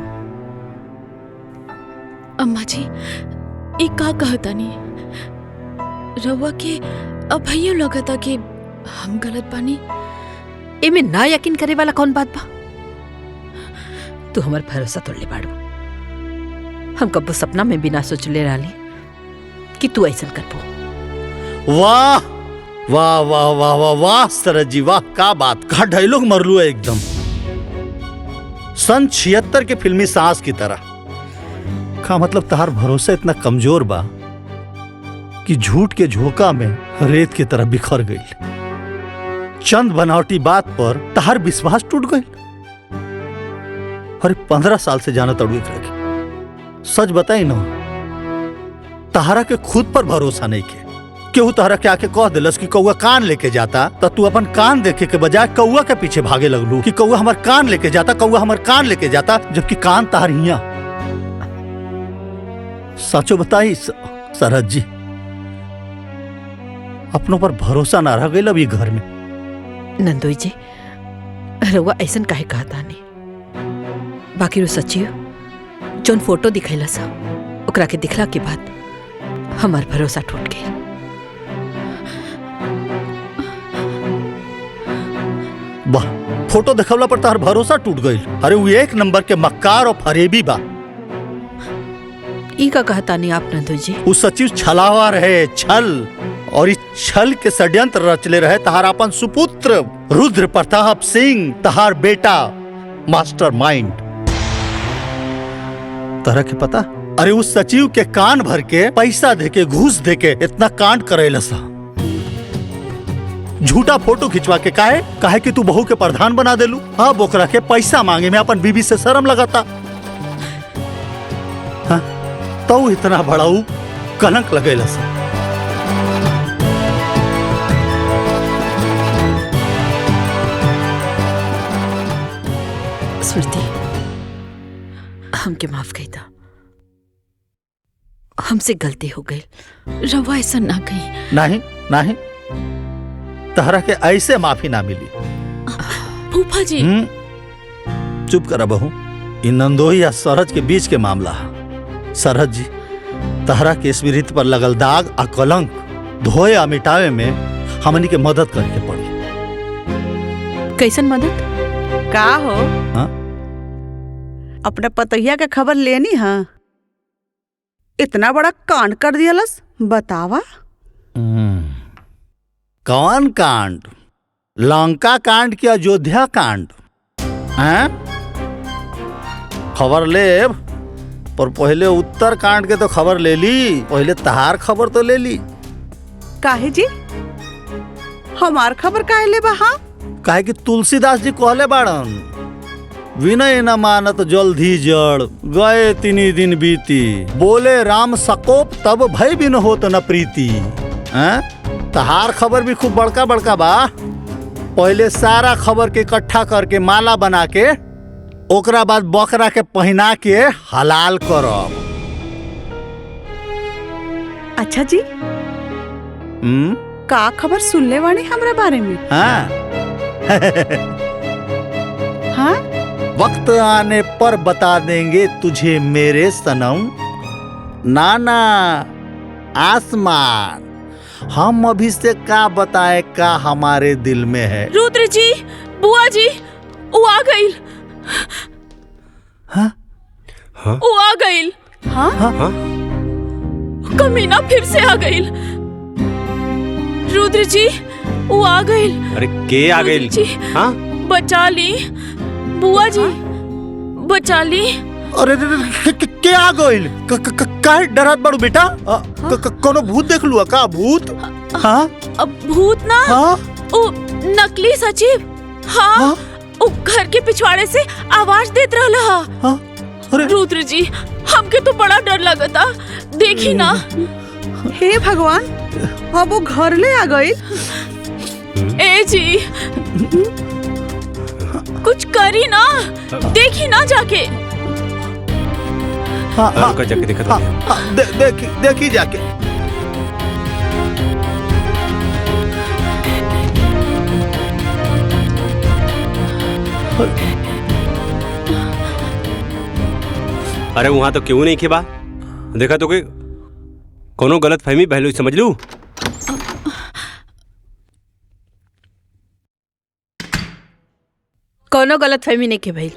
अम्मा जी ई का कहता नहीं रवा के अब भैया लगता कि हम गलत बानी। एमे ना यकीन करे वाला कौन बात बा? तू हमार भरोसा तोड़ले बाड़ू। हम कब्बो सपना में भी ना सोचले रहली कि तू ऐसा करबो। वाह वाह वाह वाह वाह वाह सरज जी वाह, का बात, का डायलॉग मरलू है एकदम सन 76 के फिल्मी सांस की तरह। का मतलब तहार भरोसा इतना कमजोर बा कि झूठ के झोंका में रेत की तरह बिखर गई। चंद बनावटी बात पर तहार विश्वास टूट गई। अरे 15 साल से जाना तड़ू एक रखे। सच बताई ना, तहारा के खुद पर भरोसा नहीं के। केहू तहरा के आके कह दिलस कि कौआ कान लेके जाता, तो तू अपन कान देखे के बजाय कौआ के पीछे भागे लगलू कि कौआ हमार कान लेके जाता, कौआ हमार कान लेके जाता, जबकि कान तहार हिया। सचो बताई सरहद जी, अपनों पर भरोसा ना रह गई अब ये घर में। नंदोई जी, रउआ ऐसन काहे कहता नहीं? बाकी रो सच्ची जोन फोटो दिखैला सा ओकरा के दिखला के बाद हमार भरोसा टूट गया। वाह, फोटो देखवला पर तार भरोसा टूट गई। अरे वो एक नंबर के मक्कार और फरेबी बा। ई का कहता नहीं आप नंदोई जी? वो सचिव छलावा रहे, छल, और इस छल के षड्यंत्र रचले रहे तहार अपन सुपुत्र रुद्र प्रताप सिंह, तहार बेटा मास्टर माइंड। तरह के पता? अरे उस सचिव के कान भर के पैसा देके घूस देके इतना कांड करेला सा। झूठा फोटो खिंचवा के काहे कि तू बहू के प्रधान बना देलू। अब ओकरा के पैसा मांगे में अपन बीबी से शर्म लगाता। हाँ? तो इतना बड़ा कलंक लगेला सा। स्मृति, हमके माफ कही था, हमसे गलती हो गई। रवा ऐसा ना कही। नहीं नहीं, तहरा के ऐसे माफी ना मिली। फूफा जी चुप करा बहू, इन नंदोई या सरहद के बीच के मामला है। सरहद जी, तहरा के स्मृति पर लगल दाग आ कलंक धोए आ मिटावे में हमनी के मदद करके पड़ी। कैसन मदद? का हो? हाँ? अपना पतैया के खबर लेनी है? इतना बड़ा कांड कर दियालस, बतावा। कौन कांड? लंका कांड की अयोध्या कांड? हैं? खबर ले, पर पहले उत्तर कांड के तो खबर ले ली। पहले तहार खबर तो ले ली। काहे जी? हमार खबर काहे ले बहा? काहे कि तुलसीदास जी कहले बाड़न, विनय न मानत जल्दी जड़, गए तिनी दिन बीती, बोले राम सकोप तब भय बिन होत न प्रीति। हैं? तहार खबर भी खूब बड़का बड़का बा। पहले सारा खबर के इकट्ठा करके माला बना के ओकरा बाद बकरा के पहना के हलाल करब। अच्छा जी, का खबर सुनले वाणी हमरा बारे में? हाँ? हाँ? वक्त आने पर बता देंगे तुझे मेरे सनम, नाना आसमान, हम अभी से का बताए का हमारे दिल में है। रुद्र जी, बुआ जी, वो आ गई। हाँ? हाँ? वो आ गई। हाँ? हाँ? कमीना फिर से आ गई। रुद्र जी, वो आ गई। अरे के आ गई? जी, हाँ? बचा ली बुआ जी, बचा ली। अरे क्या आ गइल? काहे डरत बाड़ू बेटा? कोनो भूत देख लुआ का? भूत? हाँ? अब भूत ना, हाँ? वो नकली सचिव। हाँ? वो घर के पिछवाड़े से आवाज देत रहला। हाँ? अरे रुद्र जी, हमके तो बड़ा डर लगता। देखी ना। हे भगवान, अब वो घर ले आ गई। ए जी, कुछ करी ना, देखी ना जाके। हाँ, हाँ, रुका जाके देखा हाँ, हाँ, देखी जाके। अरे वहां तो क्यों नहीं खे बा? देखा तो के कोनो गलत फहमी पहलू समझ लू। कोनो गलत फहमी नहीं के भाई।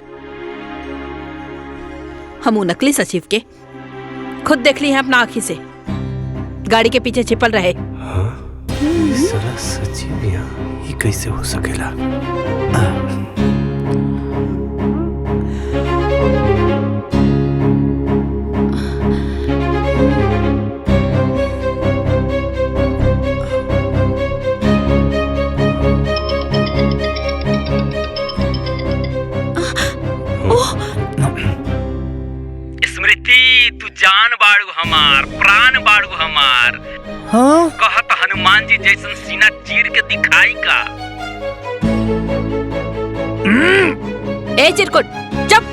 हम उ नकली सचिव के खुद देख ली हैं अपना आँखी से, गाड़ी के पीछे छिपल रहे। साला सचिव यहाँ ये कैसे हो सकेला? स्मृति, तू जान बाड़ू हमार, प्राण बाड़ू हमार। हाँ कहत हनुमान जी जैसन सीना चीर के दिखाई का। ए चिरकुट चुप।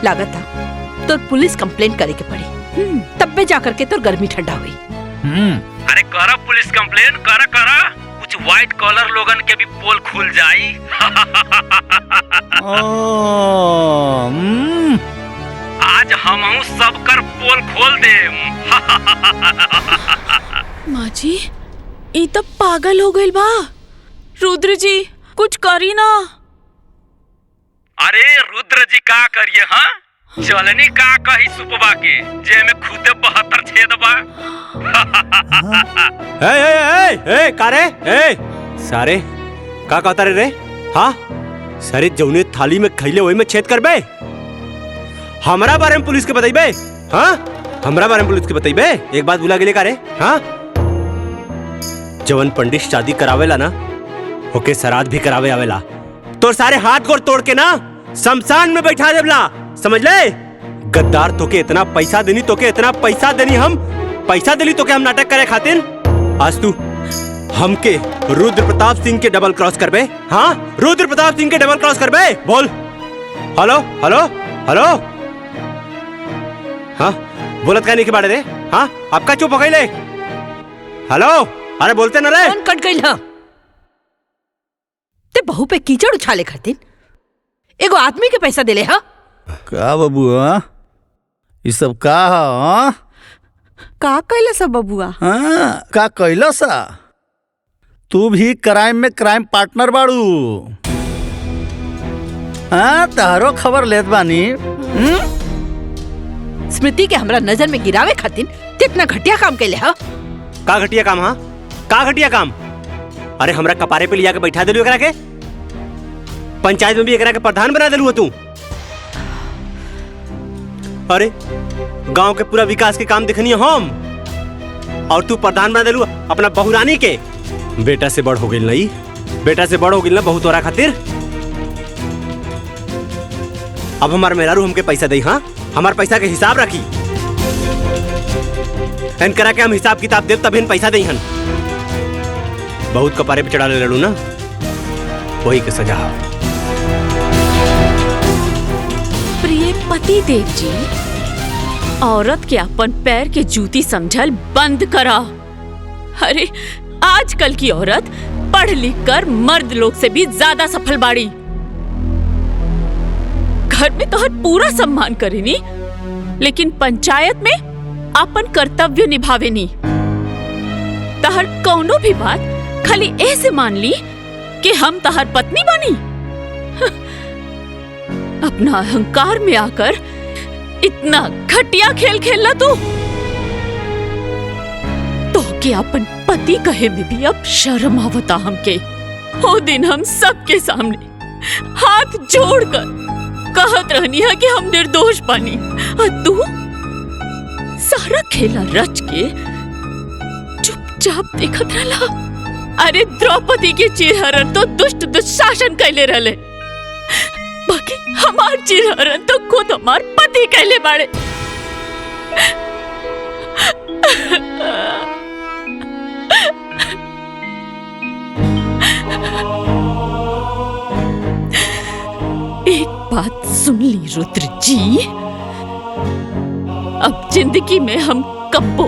लागत था तो पुलिस कंप्लेंट करे के पड़ी, तब पे जाकर के तो गर्मी ठंडा हुई। अरे करा पुलिस कंप्लेन, करा करा, कुछ व्हाइट कॉलर लोगन के भी पोल खुल जाई। आज हम सबकर पोल खोल देम। माँ जी, ई तब पागल हो गइल बा। रुद्र जी कुछ करी ना। अरे रुद्र जी का करिए? हाँ चलनी का कही सुपवा के जे में खुदे 72 छेद बा। ए कारे ए सारे का कहता रे? हाँ सारे जौने थाली में खैले वही में छेद करबे। हमरा बारे में पुलिस के बताइबे? हाँ हमरा बारे में पुलिस के बताइबे? एक बात भुला गेले का रे? हाँ जवन पंडित शादी करावेला ना ओके श्राद्ध भी करावे आवेला। तो सारे हाथ गोड़ तोड़ के ना शमशान में बैठा देवला, समझ ले? गद्दार तोके इतना पैसा देनी, तोके इतना पैसा देनी, हम पैसा देली तोके हम नाटक करे खातिर। आज तू हमके रुद्र प्रताप सिंह के डबल क्रॉस करबे? हाँ रुद्र प्रताप सिंह के डबल क्रॉस करबे? बोल। Hello hello hello. हाँ बोलत कहने के बारे रे? हाँ आपका चुप हो गई ले। हेलो अरे बोलते न रे। कौन कट गई? हाँ ते बहू पे कीचड़ उछाले खातिर एगो आदमी के पैसा देले? हाँ का बबुआ ये सब का? हाँ का कैला सब बबुआ? हाँ का कैला सा? तू भी क्राइम में क्राइम पार्टनर बाड़ू। हाँ तारो खबर लेत बानी। स्मृति के हमरा नजर में गिरावे खातिर कितना घटिया काम कैले? हाँ का घटिया काम? हाँ का घटिया काम? अरे हमरा कपारे पे लिया के बैठा देलू एकरा के, पंचायत में भी एकरा के प्रधान बना देलू तू। अरे गांव के पूरा विकास के काम देखनी हम और तू प्रधान बना देलू अपना बहुरानी के। बेटा से बड़ हो गई नहीं, बेटा से बड़ हो गई ना बहुत तोरा खातिर। अब हमार मेहरारू हमके पैसा दे। हाँ हमार पैसा के हिसाब रखी, एन करा के हम हिसाब किताब देव तब इन पैसा दे। हन बहुत कपारे पे चढ़ा ले लड़ू ना, वही के सजा। प्रिय पति देव जी, औरत के अपन पैर के जूती समझल बंद करा। अरे आजकल की औरत पढ़ लिख कर मर्द लोग से भी ज्यादा सफल बाड़ी। घर में तो हर पूरा सम्मान करेनी, लेकिन पंचायत में अपन कर्तव्य निभावेनी। तहर कौनो भी बात खाली ऐसे मान ली कि हम तहर पत्नी बनी। अपना अहंकार में आकर इतना घटिया खेल खेलना तू तो कि अपन पति कहे में भी अब शर्म आवता हमके। वो दिन हम सबके सामने हाथ जोड़कर कहत रहनी है कि हम निर्दोष बनी, और तू सारा खेला रच के चुपचाप देखत रहला। अरे द्रौपदी के चिरहरण तो दुष्ट दुशासन कैले रहले, बाकी हमार चिरहरण तो खुद हमार पति कैले बाड़े। एक बात सुन ली रुद्र जी, अब जिंदगी में हम कब्बो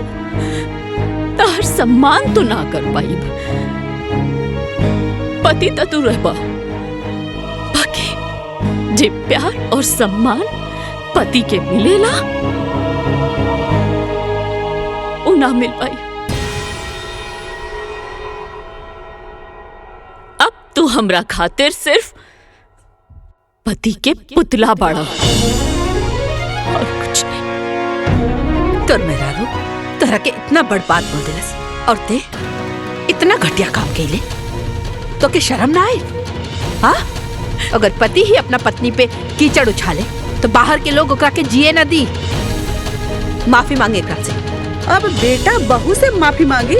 तार सम्मान तो ना कर पाई। पति तो तू रहबा, बाकी जे प्यार और सम्मान पति के मिलेला उ ना मिल पाई। अब तू हमरा खातिर सिर्फ पति के पुतला बाड़ा और कुछ नहीं। तोर मेहरारू तोहरा के इतना बड़ बात बोल दिलस और ते इतना घटिया काम कैले तो के शर्म ना आए? हाँ, अगर पति ही अपना पत्नी पे कीचड़ उछाले तो बाहर के लोग ओकरा के जिए न दी। माफी मांगे एकरा से। अब बेटा बहू से माफी मांगी?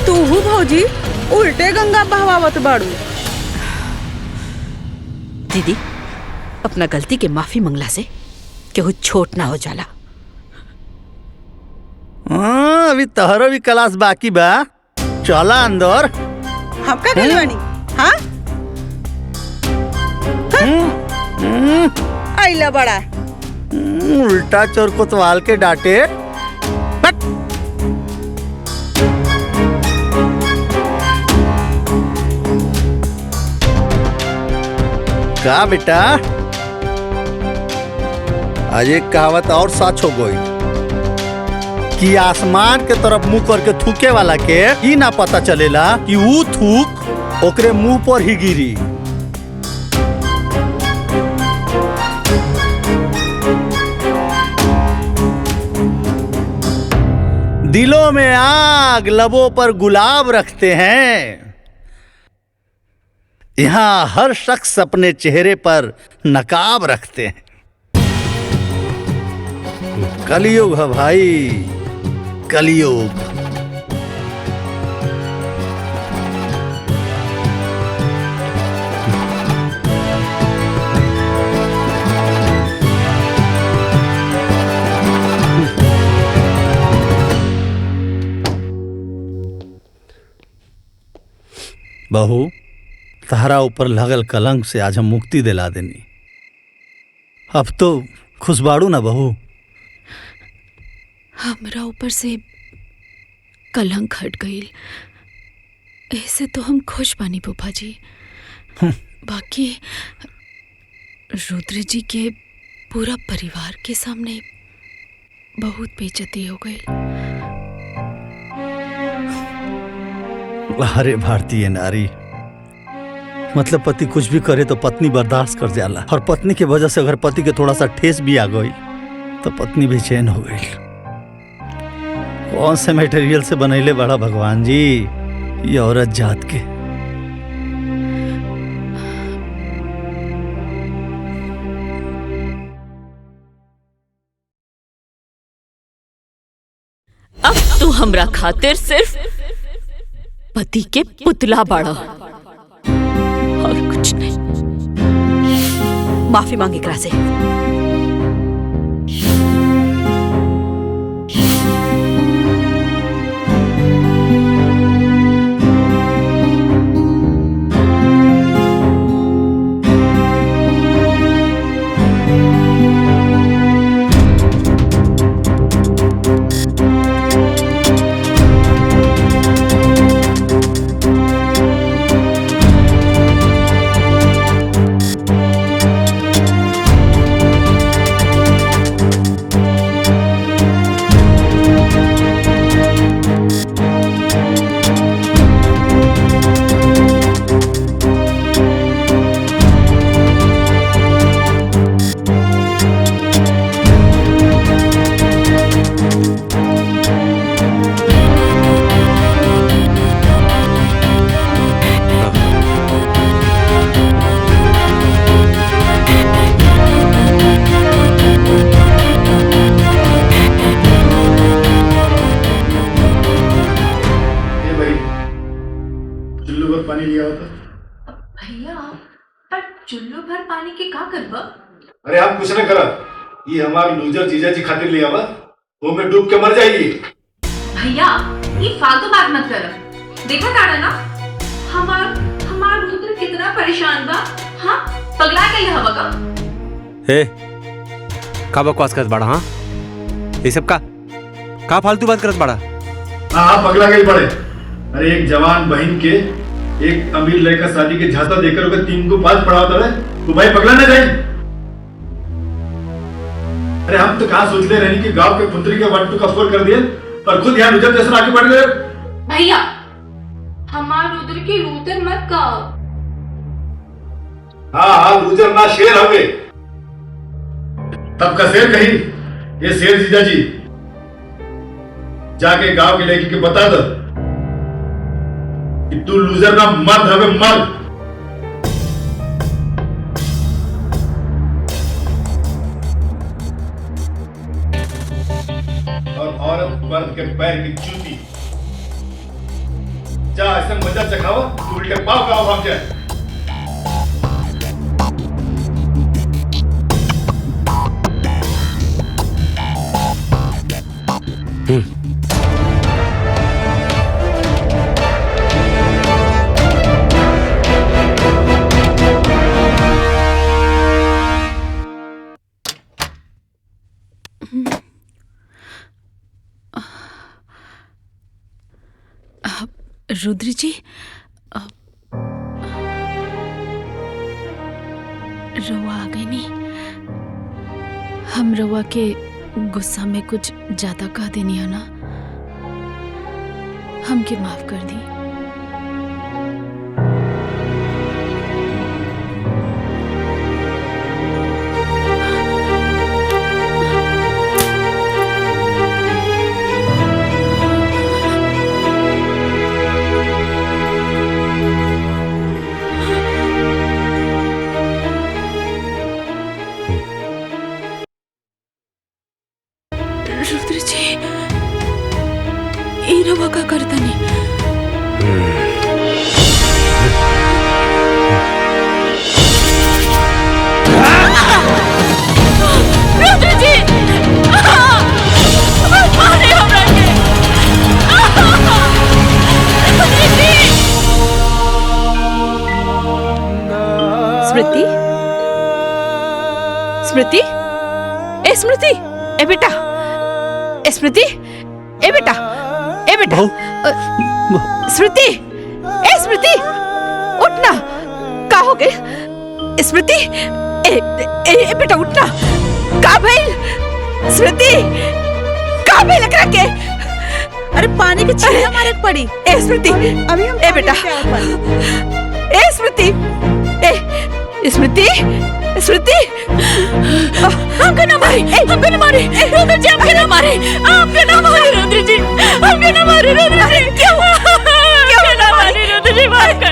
तू भौजी उल्टे गंगा बहवावत बाड़ू। दीदी, अपना गलती के माफी मंगला से केहू छोट ना हो जाला। अभी तहरो भी क्लास बाकी बा, चला अंदर। हम का गइल बानी? हाँ आइला बड़ा उल्टा चोर कोतवाल के डांटे। बट का बेटा, आज एक कहावत और सच हो गई कि आसमान के तरफ मुंह करके थूके वाला के ही ना पता चलेला कि वो थूक ओकरे मुंह पर ही गिरी। दिलों में आग, लबों पर गुलाब रखते हैं। यहाँ हर शख्स अपने चेहरे पर नकाब रखते हैं। कलयुग है भाई, कलयुग। बहू, तहरा ऊपर लगल कलंक से आज हम मुक्ति दिला देनी। अब तो खुशबाड़ू ना बहू? हमरा ऊपर से कलंक हट गई, ऐसे तो हम खुश बानी फूफा जी। बाकी रुद्र जी के पूरा परिवार के सामने बहुत बेइज्जती हो गई। अरे भारतीय नारी, मतलब पति कुछ भी करे तो पत्नी बर्दाश्त कर जाला, और पत्नी की वजह से अगर पति के थोड़ा सा ठेस भी आ गई तो पत्नी बेचैन हो गई। कौन से मटेरियल से बनैले बड़ा भगवान जी ये औरत जात के। अब तू हमरा खातिर सिर्फ पति के पुतला बाड़ा और कुछ नहीं। माफी मांगे एकरा से। पानी लिया होता भैया, पर चुल्लू भर पानी के का करबा? अरे आप कुछ न करा, ये हमार लूजर जीजा जी खातिर लिया हुआ, वो में डूब के मर जाएगी। भैया, ये फालतू बात मत कर। देखा ताड़ा ना, हमार रुद्र कितना परेशान बा। हाँ, पगला गई हवा का। हे, का बकवास करत बाड़ा? हाँ, ये सब का फालतू बात करत बाड़ा? हाँ, पगला गई बड़े। अरे एक जवान बहन के एक अमीर लड़का शादी के झांसा देकर ओके 3 को 5 पढ़ाता है तो भाई पगला ना जाए। अरे हम तो कहाँ सोचते रहे कि गांव के पुत्री के 1 2 का 4 कर दिए और खुद यहाँ रुझान जैसा आगे बढ़ गए। भैया हमार रुद्र की लूतर मत कहो। हाँ हाँ लूजर ना शेर हो गए। तब का शेर कही ये शेर जीजा जी जाके गांव के लड़की के बता दो कि तू लूजर ना मर्द हवे मर्द। और औरत मर्द के पैर की जूती। जा ऐसे मजा चखाओ तू उल्टे पाव का भाग जाए। रुद्र जी रवा आ गई नहीं। हम रवा के गुस्सा में कुछ ज्यादा कह देनी है ना, हमके माफ कर दी। रुद्र जी ई रवा का करता नहीं। रुद्र जी मारे हमरा के। स्मृति स्मृति ए स्मृति ए बेटा ए स्मृति ए बेटा ए बेटा स्मृति ए स्मृति उठना का हो गए स्मृति ए बेटा उठना का भइल स्मृति का भइल एकरा के। अरे पानी के छींटे मारे पड़ी। ए स्मृति अभी हम ए बेटा ए स्मृति ए स्मृति स्मृति हमको ना मारे हमको ना मारे रुद्र जी हमको ना मारे आपको ना मारे रुद्र जी हमको ना मारे रुद्र जी क्यों ना मारे रुद्र जी माफ कर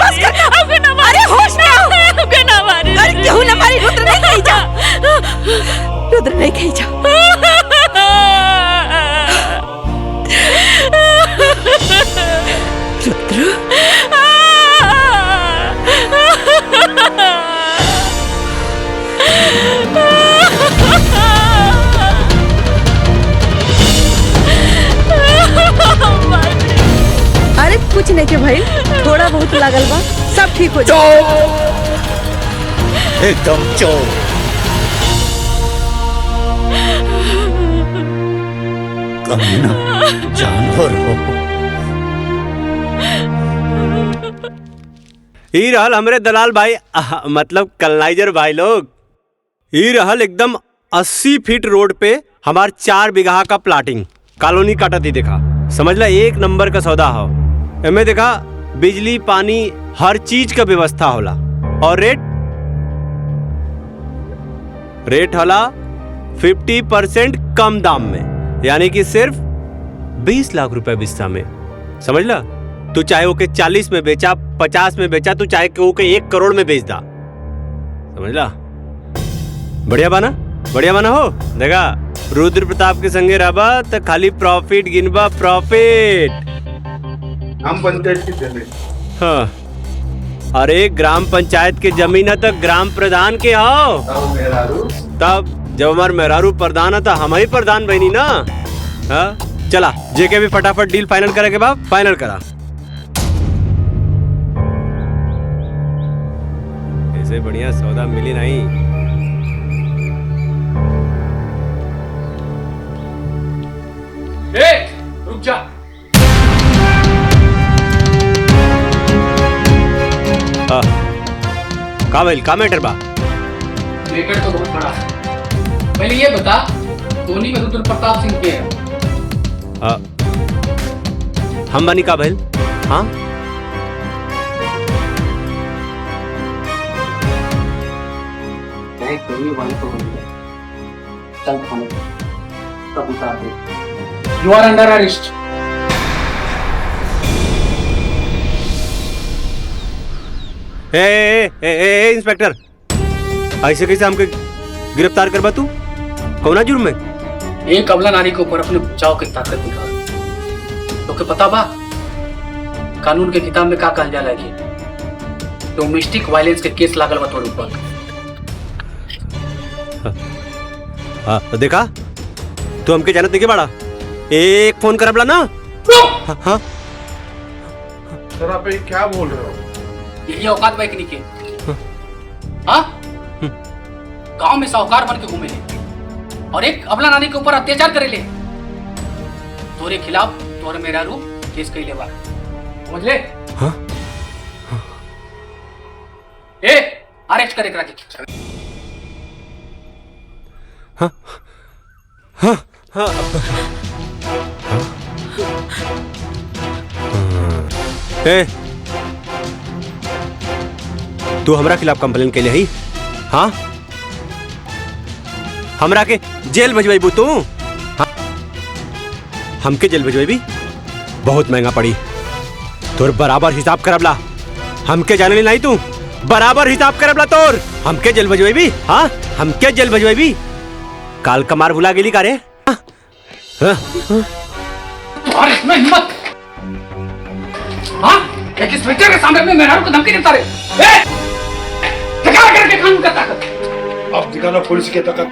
हमको ना मारे होश में आओ हमको ना मारे अरे क्यों ना मारे रुद्र नहीं कहीं जा रुद्र नहीं कहीं जा रुद्र अरे कुछ नहीं के भाई थोड़ा बहुत लागल बा सब ठीक हो जाए। एकदम चोर। कमीना जानवर हो। ई रहल हमरे दलाल भाई मतलब कलनाइजर भाई लोग। ई रहल एकदम 80 फीट रोड पे हमार 4 बीघा का प्लाटिंग कॉलोनी काटा थी। देखा समझ ला 1 नंबर का सौदा हो। एमे देखा बिजली पानी हर चीज का व्यवस्था होला और रेट होला 50% कम दाम में, यानी कि सिर्फ 20 लाख रुपए बिस्सा में। समझ ला, तू चाहे ओके 40 में बेचा 50 में बेचा, तू चाहे ओके 1 करोड़ में बेच दा। समझ ला, बढ़िया बना हो। देखा रुद्र प्रताप के संगे रहबा तो खाली प्रॉफिट गिनबा प्रॉफिट। हम पंचायत की जमीन। हाँ, अरे ग्राम पंचायत के जमीन है तो ग्राम प्रधान के हो। तब जब हमार मेहरारू प्रधान है तो हम ही प्रधान बनी ना। हाँ चला, जेके भी फटाफट डील फाइनल करे के बाद फाइनल करा। ऐसे बढ़िया सौदा मिली नहीं। रुक जा। का भइल का मैटर बा? मैटर तो बहुत बड़ा है। पहले ये बता, धोनी में रुद्र प्रताप सिंह के है? हम बनी का भइल? हाँ You are under arrest. Inspector, ऐसे कैसे हमके गिरफ्तार करबा तू? कौना जुर्म में? एक अबला नारी के ऊपर अपने बचाव की ताकत दिखा। तो के पता बा कानून के किताब में का कहल जाला है कि डोमेस्टिक वायलेंस के केस लागल बा तोर ऊपर। देखा तू हमके जानत नहीं बाड़ा। एक फोन करबला ना। हाँ सर आप ये क्या बोल रहे हो? यही औकात बा एकनी के। हाँ गांव में साहूकार बन के घूमे ले और एक अबला नानी के ऊपर अत्याचार करे ले। तोरे खिलाफ तोर मेरा रूप केस कइले बा, समझ ले? हाँ ए अरेस्ट करे करा के। हाँ हाँ हाँ ए तू हमरा खिलाफ कंप्लेन के लिए ही? हाँ हमरा के जेल भेजवाई तू? हाँ? हमके जेल भेजवाई बहुत महंगा पड़ी। तोर बराबर हिसाब करबला। हमके जाने नहीं तू बराबर हिसाब करबला तोर। हमके जेल भेजवाई? हाँ हमके जेल भेजवाई? काल कमार भुला गेली का रे? और इसमें हिम्मत? हाँ एक इंस्पेक्टर के सामने में मेहरारू को धमकी देता रे। दिखा करके कानून का ताकत। अब दिखाना पुलिस की ताकत।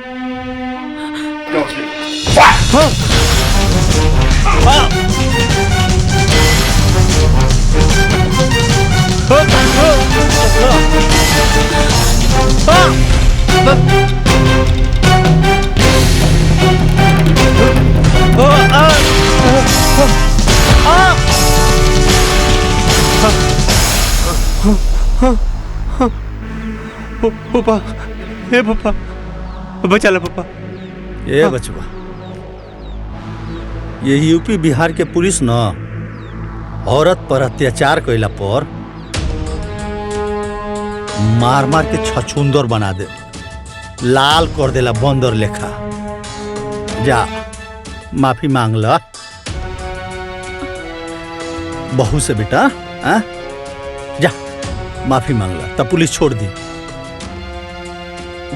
पापा ए पापा बचा ला पापा। ये बचवा, ये यूपी बिहार के पुलिस न औरत पर अत्याचार कैला पर मार मार के छछुंदर बना दे, लाल कर देला बंदर लेखा। जा माफी मांग ला बहू से बेटा। जा माफी मांग ला तब पुलिस छोड़ दी।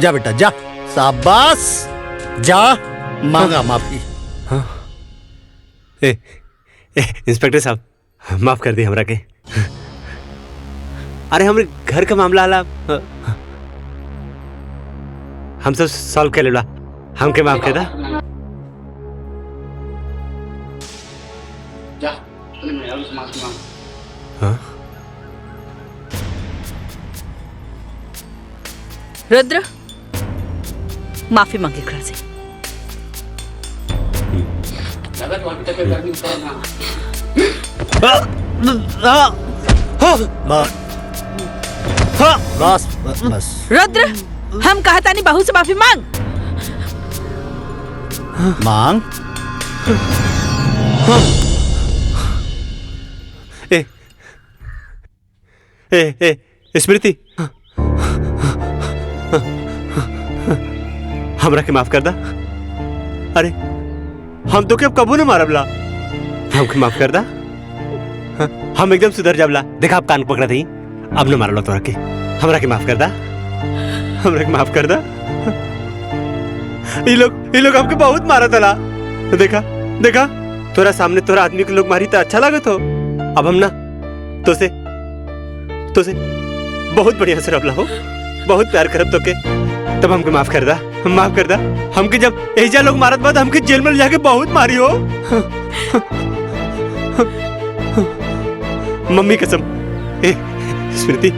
जा बेटा जा, शाबाश, जा मांगा माफी। हाँ इंस्पेक्टर साहब माफ कर दी हमरा के। अरे हमरे घर का मामला आला हम सब सॉल्व कर लेला। हमके माफ कर दा। जा मेहरारू से माफी मांग। हाँ रुद्र माफी मांगे एकरा से। लगा तो अभी तक गर्मी उतर ना। बस बस। रुद्र हम कहता नहीं बहू से माफी मांग। मांग। स्मृति हमरा के माफ कर दा। अरे हम तो के अब कबू न मारबला। हमके माफ कर दा। हम एकदम सुधर जाबला। देखा आप कान पकड़ा थी अब न मारलो तोरा के। हमरा के माफ कर दा। हमरा के माफ कर दा। ये लोग हमके बहुत मारा तला। देखा देखा तोरा सामने तोरा आदमी के लोग मारी तो अच्छा लागत हो। अब हम ना तो से बहुत बढ़िया से रबला हो, बहुत प्यार करब तो के। तब हमके माफ कर दा, माफ कर दा। हमके जब ऐजा लोग मारत बाद हमके जेल में जाके बहुत मारी हो। मम्मी कसम स्मृति,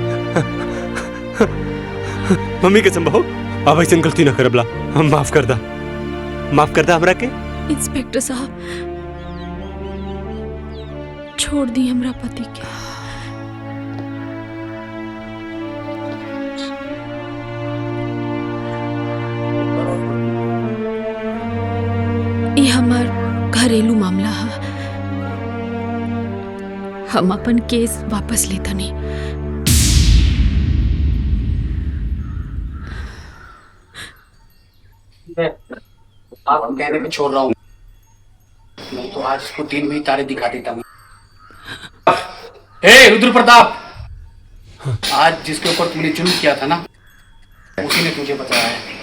मम्मी कसम बहू अब ऐसे गलती ना करबला। हम माफ कर दा हमरा के। इंस्पेक्टर साहब छोड़ दी हमरा पति के। हम अपन केस वापस लेता नहीं। आप कहने पे छोड़ रहा हूँ, नहीं तो आज इसको दिन में तारे दिखा देता हूँ। हे रुद्र प्रताप, आज जिसके ऊपर तूने जुल्म किया था ना, उसी ने तुझे बताया है।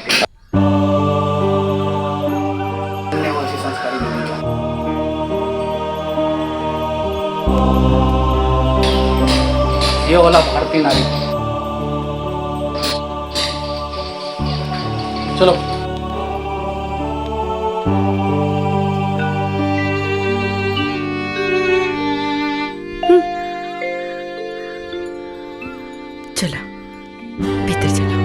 वैसे संस्कारी नहीं था। ये वाला भारतीय नारी। चलो चला भीतर चला।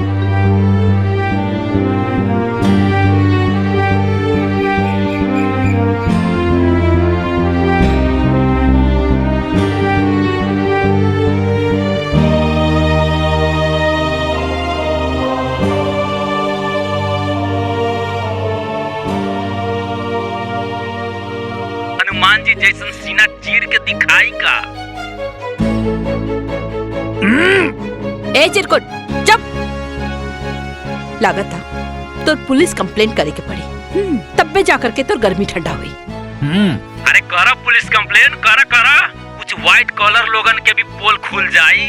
हनुमान जी जैसन सीना चीर के दिखाई का। ए चिरकुट चुप। लागत था तो पुलिस कंप्लेंट करे के पड़ी, तब पे जाकर के तो गर्मी ठंडा हुई। अरे करा पुलिस कंप्लेन, करा करा, कुछ व्हाइट कॉलर लोगन के भी पोल खुल जाई।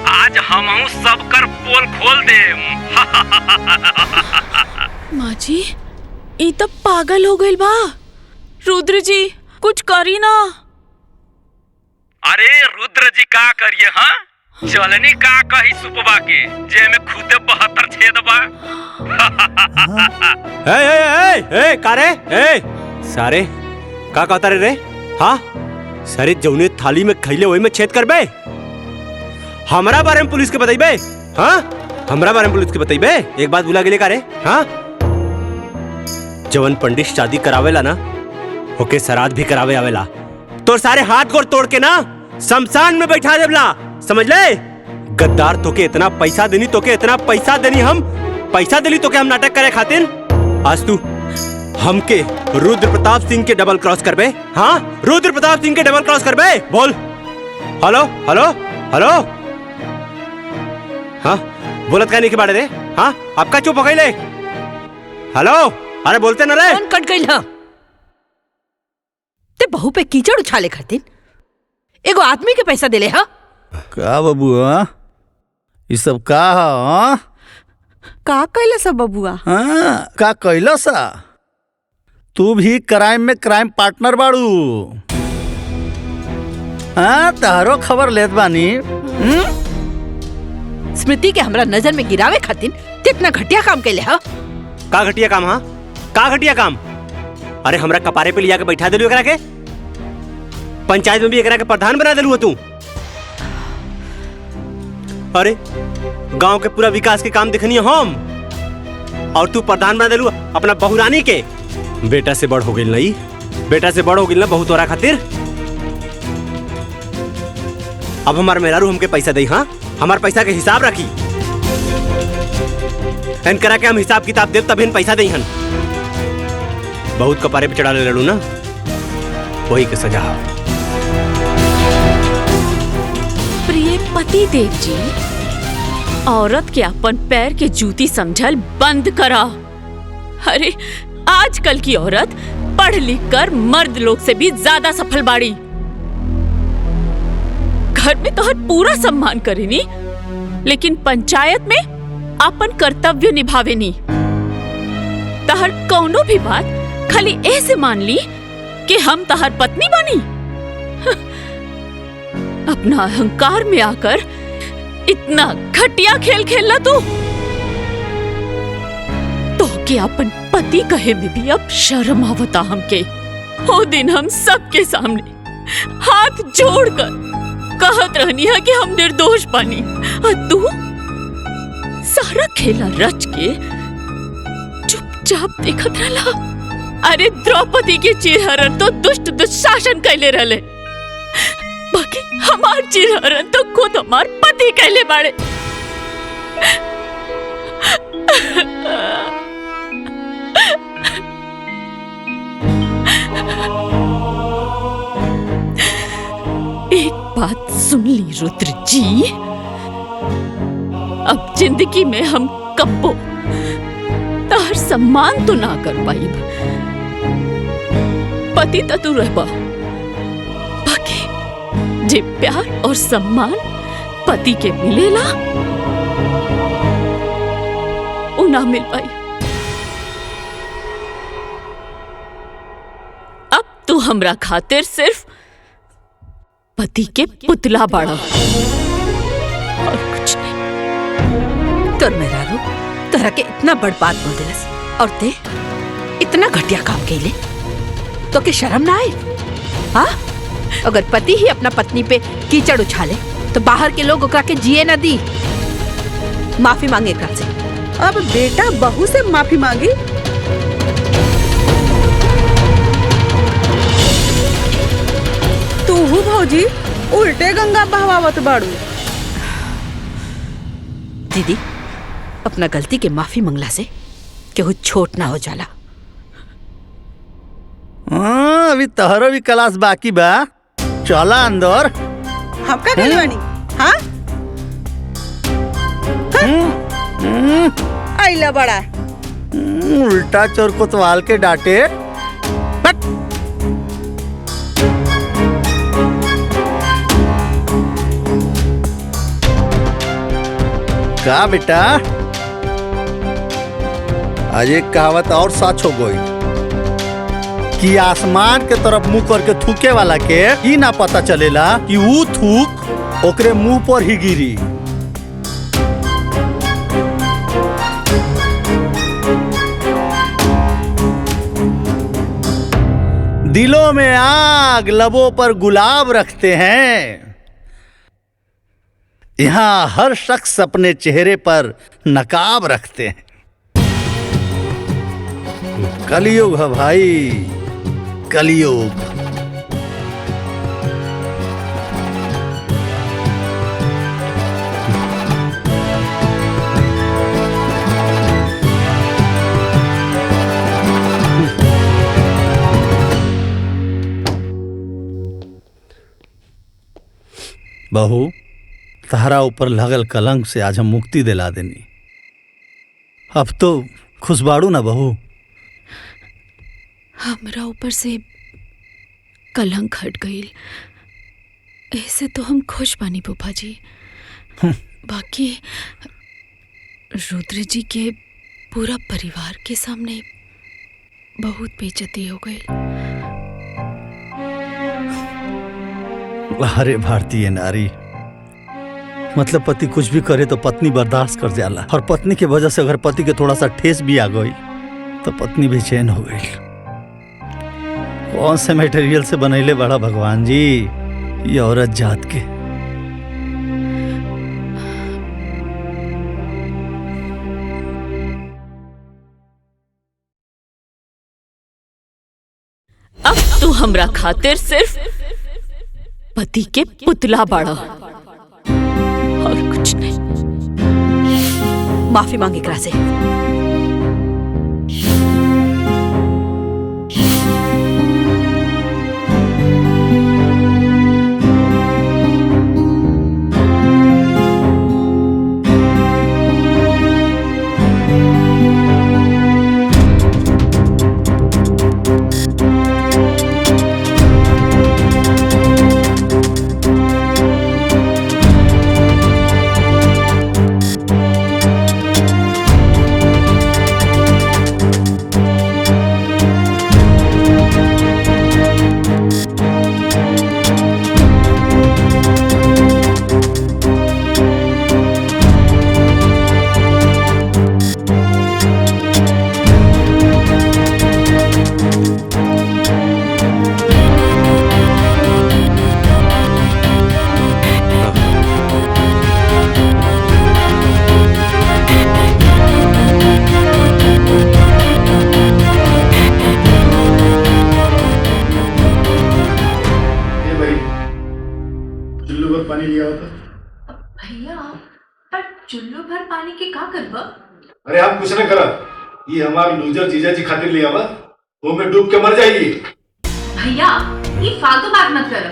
आज हम सबकर पोल खोल देम। माँ जी ई तब पागल हो गइल बा। रुद्र जी कुछ करी ना। अरे रुद्र जी का करिए? हाँ चलनी का कही सुपवा के जे में खुदे 72 छेद बा। ए कारे ए सारे का कहता रे? हाँ सारे जौने थाली में खैले वही में छेद करबे। हमरा बारे में पुलिस के बताइबे? हाँ हमरा बारे में पुलिस के बताइबे? एक बात भुला गेले का रे? हाँ जवन पंडित शादी करावेला ना, ओके श्राद्ध भी करावे आवेला। तो सारे हाथ गोड़ तोड़ के ना शमशान में बैठा देवला, समझ ले? गद्दार तोके इतना पैसा देनी, तोके इतना पैसा देनी, हम पैसा देली तोके हम नाटक करे खातिर। आज तू हमके रुद्र प्रताप सिंह के डबल क्रॉस करबे? हाँ रुद्र प्रताप सिंह के डबल क्रॉस करबे? बोल। Hello hello hello. हाँ बोलत कहने के बारे रे? हाँ आपका चुप हो गई ले। हेलो अरे बोलते न रे। कौन कट गई ना? ते बहू पे कीचड़ उछाले खातिर एगो आदमी के पैसा देले? हा का बबुआ ये सब का? हाँ का कैला सब बबुआ? हाँ का कैला सा? तू भी क्राइम में क्राइम पार्टनर बाड़ू। हाँ तारो खबर लेत बानी। स्मृति के हमरा नजर में गिरावे खातिर कितना घटिया काम कैले? हा का घटिया काम? हाँ का घटिया काम? अरे हमरा कपारे पे लिया के बैठा देलू एकरा के, पंचायत में भी एकरा के प्रधान बना देलू तू। अरे गांव के पूरा विकास के काम देखनी हम, और तू प्रधान बना देलू अपना बहुरानी के। बेटा से बड़ हो गई नहीं, बेटा से बड़ हो गई ना बहुत तोरा खातिर। अब हमार मेहरारू हमके पैसा दे। हाँ हमार पैसा के हिसाब रखी, एन करा के हम हिसाब किताब देव तब इन पैसा दे। हन बहुत कपारे पे चढ़ा ले लड़ू ना, वही के सजा। प्रिय पति देव जी, औरत के अपन पैर के जूती समझल बंद करा। अरे आजकल की औरत पढ़ लिख कर मर्द लोग से भी ज्यादा सफल बाड़ी। घर में तो हर पूरा सम्मान करेनी, लेकिन पंचायत में अपन कर्तव्य निभावेनी। तहर कौनो भी बात खाली ऐसे मान ली कि हम तहर पत्नी बनी। अपना अहंकार में आकर इतना घटिया खेल खेलना तू तो कि अपन पति कहे में भी अब शर्म आवता हमके। वो दिन हम सबके सामने हाथ जोड़कर कहत रहनी है कि हम निर्दोष बनी, और तू सारा खेला रच के चुपचाप देखत रहला। अरे द्रौपदी के चिरहरण तो दुष्ट दुशासन कैले रहले, बाकी हमार चिरहरण तो खुद हमार पति कैले बाड़े। बात सुन ली रुद्र जी। अब जिंदगी में हम कब्बो तार सम्मान तो ना कर पाई। पति तो तू रहबा, बाकी जे प्यार और सम्मान पति के मिलेला वो ना मिल पाई। अब तू हमरा खातिर सिर्फ पति के पुतला बाड़ा और कुछ नहीं। तोर मेरा रू तोरा के इतना बड़ बात बोल दिलस और ते इतना घटिया काम कैले तो के शर्म ना आए? हाँ, अगर पति ही अपना पत्नी पे कीचड़ उछाले तो बाहर के लोग ओकरा के जिए न दी। माफी मांगे एकरा से। अब बेटा बहू से माफी मांगी? तू भौजी उल्टे गंगा बहवावत बाड़ू। दीदी, अपना गलती के माफी मंगला से केहू छोट ना हो जाला। अभी तहरो भी क्लास बाकी बा, चला अंदर। हम का गइल बानी? हाँ आइला बड़ा उल्टा चोर कोतवाल के डांटे। बट का बेटा, आज एक कहावत और सच हो गई कि आसमान के तरफ मुंह करके थूके वाला के ही ना पता चलेला कि वो थूक ओकरे मुंह पर ही गिरी। दिलों में आग, लबों पर गुलाब रखते हैं। यहाँ हर शख्स अपने चेहरे पर नकाब रखते हैं। कलयुग है भाई, कलयुग। बहू, तहरा ऊपर लगल कलंक से आज हम मुक्ति दिला देनी। अब तो खुशबाड़ू ना बहू? हमरा ऊपर से कलंक हट गई, ऐसे तो हम खुश बानी फूफा जी। बाकी रुद्र जी के पूरा परिवार के सामने बहुत बेइज्जती हो गई। अरे भारतीय नारी, मतलब पति कुछ भी करे तो पत्नी बर्दाश्त कर जाला, और पत्नी की वजह से अगर पति के थोड़ा सा ठेस भी आ गई तो पत्नी बेचैन हो गई। कौन से मटेरियल से बनैले बड़ा भगवान जी ये औरत जात के। अब तू हमरा खातिर सिर्फ पति के पुतला बाड़ा और कुछ नहीं। माफी मांगे एकरा से। पानी लिया होता भैया, पर चुल्लू भर पानी के का करबा? अरे आप कुछ न करा, ये हमारे लूजर जीजा जी खातिर लिया हुआ, वो में डूब के मर जाएगी। भैया, ये फालतू बात मत कर।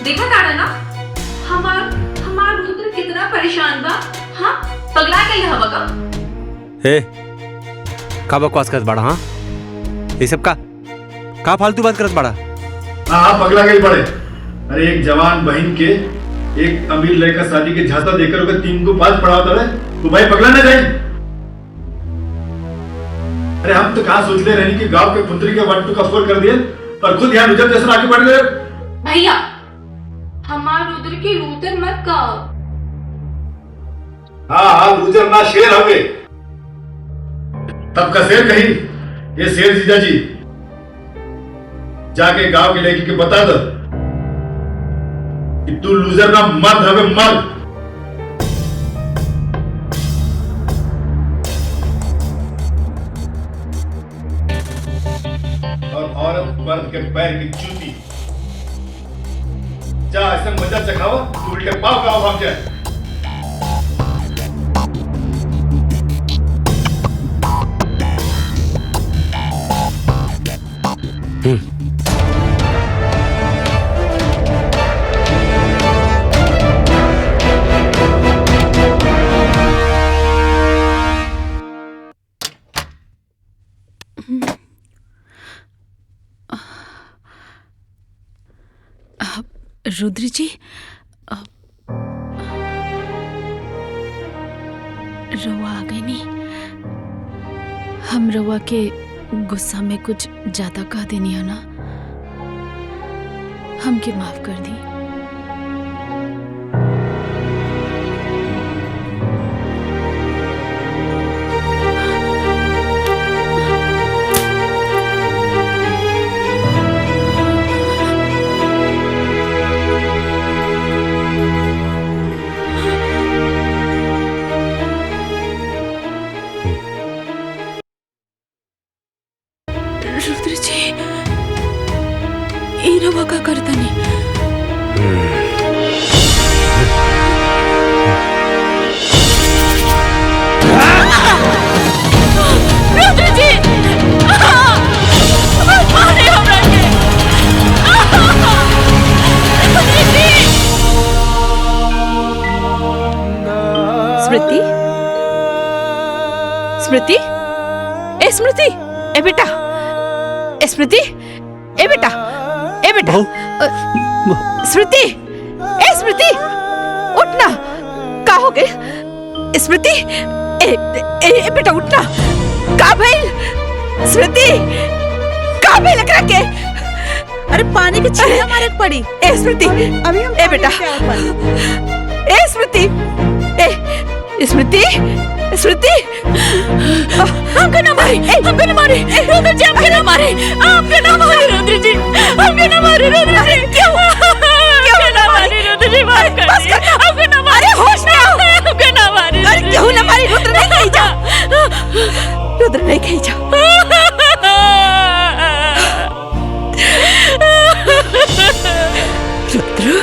देखा ताड़ा ना, हमार रुद्र कितना परेशान बा। हाँ, पगला गई हवा का। हे का बकवास करत बाड़ा? हाँ, ये सब का फालतू बात करत बाड़ा? हाँ पगला गई बड़े। अरे एक जवान बहन के एक अमीर लड़का शादी के झांसा देकर ओके 3 को 5 पढ़ाता है, तो भाई पगला ना जाए। अरे हम तो कहाँ सोचते रहे कि गांव के पुत्री के 1 2 का 4 कर दिए और खुद यहाँ रुजर जैसा आगे बढ़ गए। भैया, हमार रुद्र की लूतर मत कहो। हाँ रुजर ना शेर हो गए। तब का शेर कही, ये शेर जीजा जी जाके गांव के लड़की के बता दो कि तू लूजर ना मर्द हवे, मर्द। और औरत मर्द के पैर की जूती। जा ऐसे मजा चखाओ तू उल्टे पाव का भाग जाए। रुद्र जी, रवा आ गई नहीं। हम रवा के गुस्सा में कुछ ज्यादा कह देनी है ना, हमके माफ कर दी। रुद्र जी, ई रवा का करता नहीं। रुद्र जी, मारे हमरा के। स्मृति, स्मृति, ए स्मृति, ए बेटा, ए स्मृति, ए बेटा, ए बेटा, स्मृति, ए स्मृति, उठना। का हो गए स्मृति? ए बेटा उठना। का भइल स्मृति? का भइल एकरा के? अरे पानी के छींटे मारे पड़ी। ए स्मृति, अभी हम ए बेटा, ए स्मृति, ए स्मृति, स्मृति, हमको ना मारे, हमको ना मारे, रुद्र जी हमको ना मारे, आपको ना मारे रुद्र जी, हमको ना मारे रुद्र जी। क्यों ना मारे रुद्र जी? बस कर, हमको ना मारे, होश में आओ, हमको ना मारे। अरे क्यों ना मारे? रुद्र नहीं कहीं जा, रुद्र नहीं कहीं जा। रुद्र,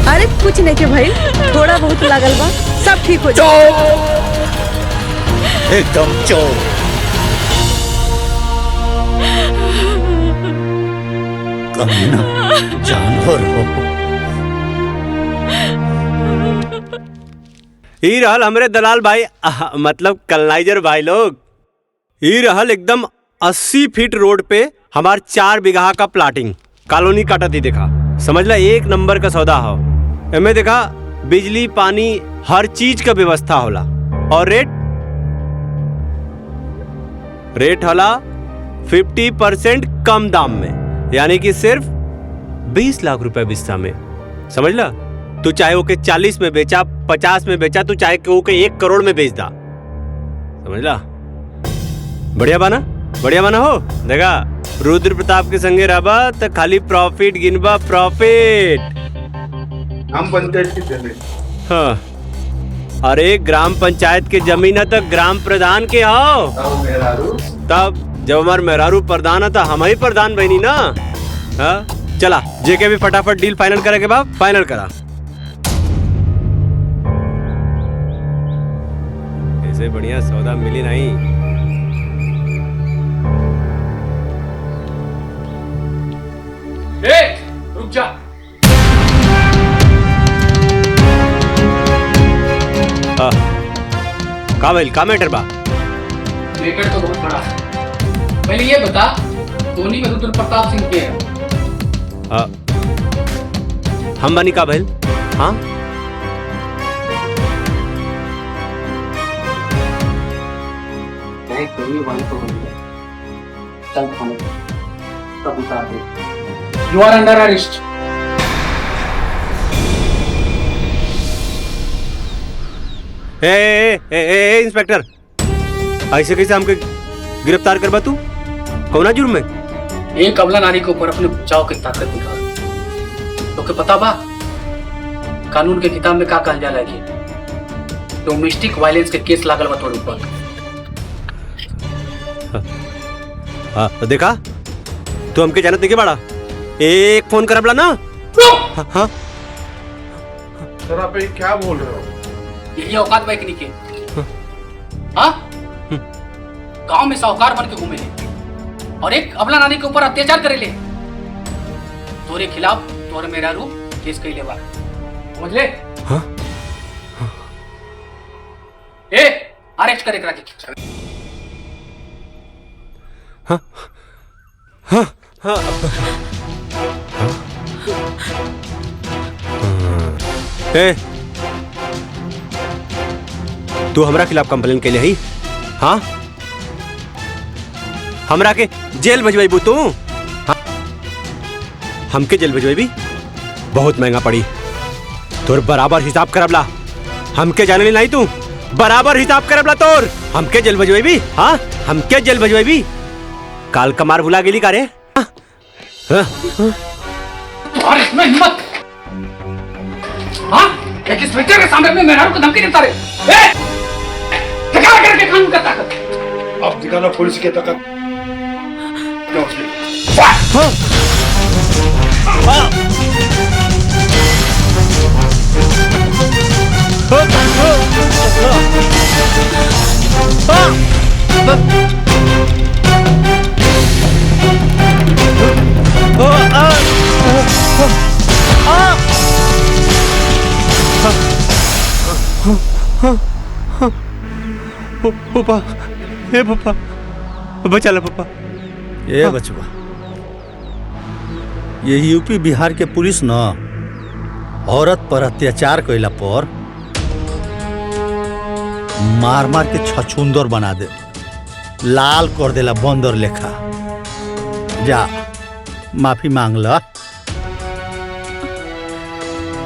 अरे कुछ नहीं के भाई, थोड़ा बहुत लागल बा, सब ठीक हो जाए। एकदम चोर। कमीना जानवर हो। ई रहल हमरे दलाल भाई, मतलब कलनाइजर भाई लोग। ई रहल एकदम 80 फीट रोड पे हमार 4 बीघा का प्लाटिंग कॉलोनी काटा थी। देखा, समझ ला, 1 नंबर का सौदा हो। एमे देखा, बिजली पानी हर चीज का व्यवस्था होला। और रेट होला 50% कम दाम में, यानी कि सिर्फ 20 लाख रुपए बिस्सा में। समझ ला, तू चाहे ओके 40 में बेचा, 50 में बेचा, तू चाहे ओके 1 करोड़ में बेच दा। समझ ला, बढ़िया बाना, बढ़िया बाना हो। देखा, रुद्र प्रताप के संगे रहबा तो खाली प्रॉफिट गिनबा, प्रॉफिट। हम पंचायत की जमीन। हाँ, अरे ग्राम पंचायत के जमीन है तो ग्राम प्रधान के हो। तब जब हमार मेहरारू प्रधान है तो हम ही प्रधान बनी ना। हाँ, चला जेके भी फटाफट डील फाइनल करे के बाद फाइनल करा। इससे बढ़िया सौदा मिली नहीं। रुक जा। का भइल, का मैटर बा? मैटर तो बहुत बड़ा है। पहले ये बता, धोनी में रुद्र प्रताप सिंह के है? हम बनी का भइल? हाँ You are under arrest. Inspector, ऐसे कैसे हमके गिरफ्तार करबा तू? कौना जुर्म में? एक अबला नारी के ऊपर अपने बचाव की ताकत दिखा। तो के पता बा कानून के किताब में का कहल जाला कि डोमेस्टिक वायलेंस के केस लागल बा तोर ऊपर। देखा तू हमके जानत नहीं बाड़ा। एक फोन करबला ना। हाँ सर आप ये क्या बोल रहे हो? यही औकात बैकनी के। हाँ गांव में साहूकार बन के घूमे ले और एक अबला नानी के ऊपर अत्याचार करे ले। तोरे खिलाफ तोर मेरा रूप केस कैले बा, समझ ले? हाँ? ए अरेस्ट करे करा के। हाँ हाँ हाँ ए तू हमरा खिलाफ कंप्लेन के लिए ही? हाँ हमरा के जेल भेजबू तू? हाँ? हमके जेल भेजबी बहुत महंगा पड़ी। तोर बराबर हिसाब करबला। हमके जाने नहीं तू बराबर हिसाब करबला तोर। हमके जेल भेजबी? हाँ हमके जेल भेजबी? काल कमार भुला गेली का रे? और इसमें हिम्मत? हाँ एक इंस्पेक्टर के सामने में मेहरारू को धमकी देता रे। दिखा करके कानून का ताकत। अब दिखाना पुलिस की ताकत। पापा, ए पापा, बचा ला पापा। ये बचवा, ये यूपी बिहार के पुलिस न औरत पर अत्याचार कैला पर मार मार के छछूंदर बना दे, लाल कर देला बंदर लेखा। जा माफी मांग ला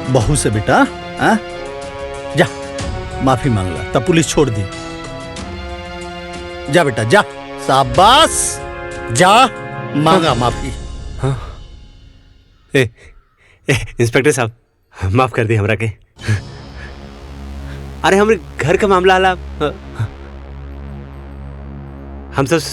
बहू से बेटा। आ? जा माफी मांग ला तब पुलिस छोड़ दी। जा बेटा जा, शाबाश, जा मांगा माफी। हाँ इंस्पेक्टर साहब माफ कर दी हमरा के। अरे हमारे घर का मामला आला, हम सब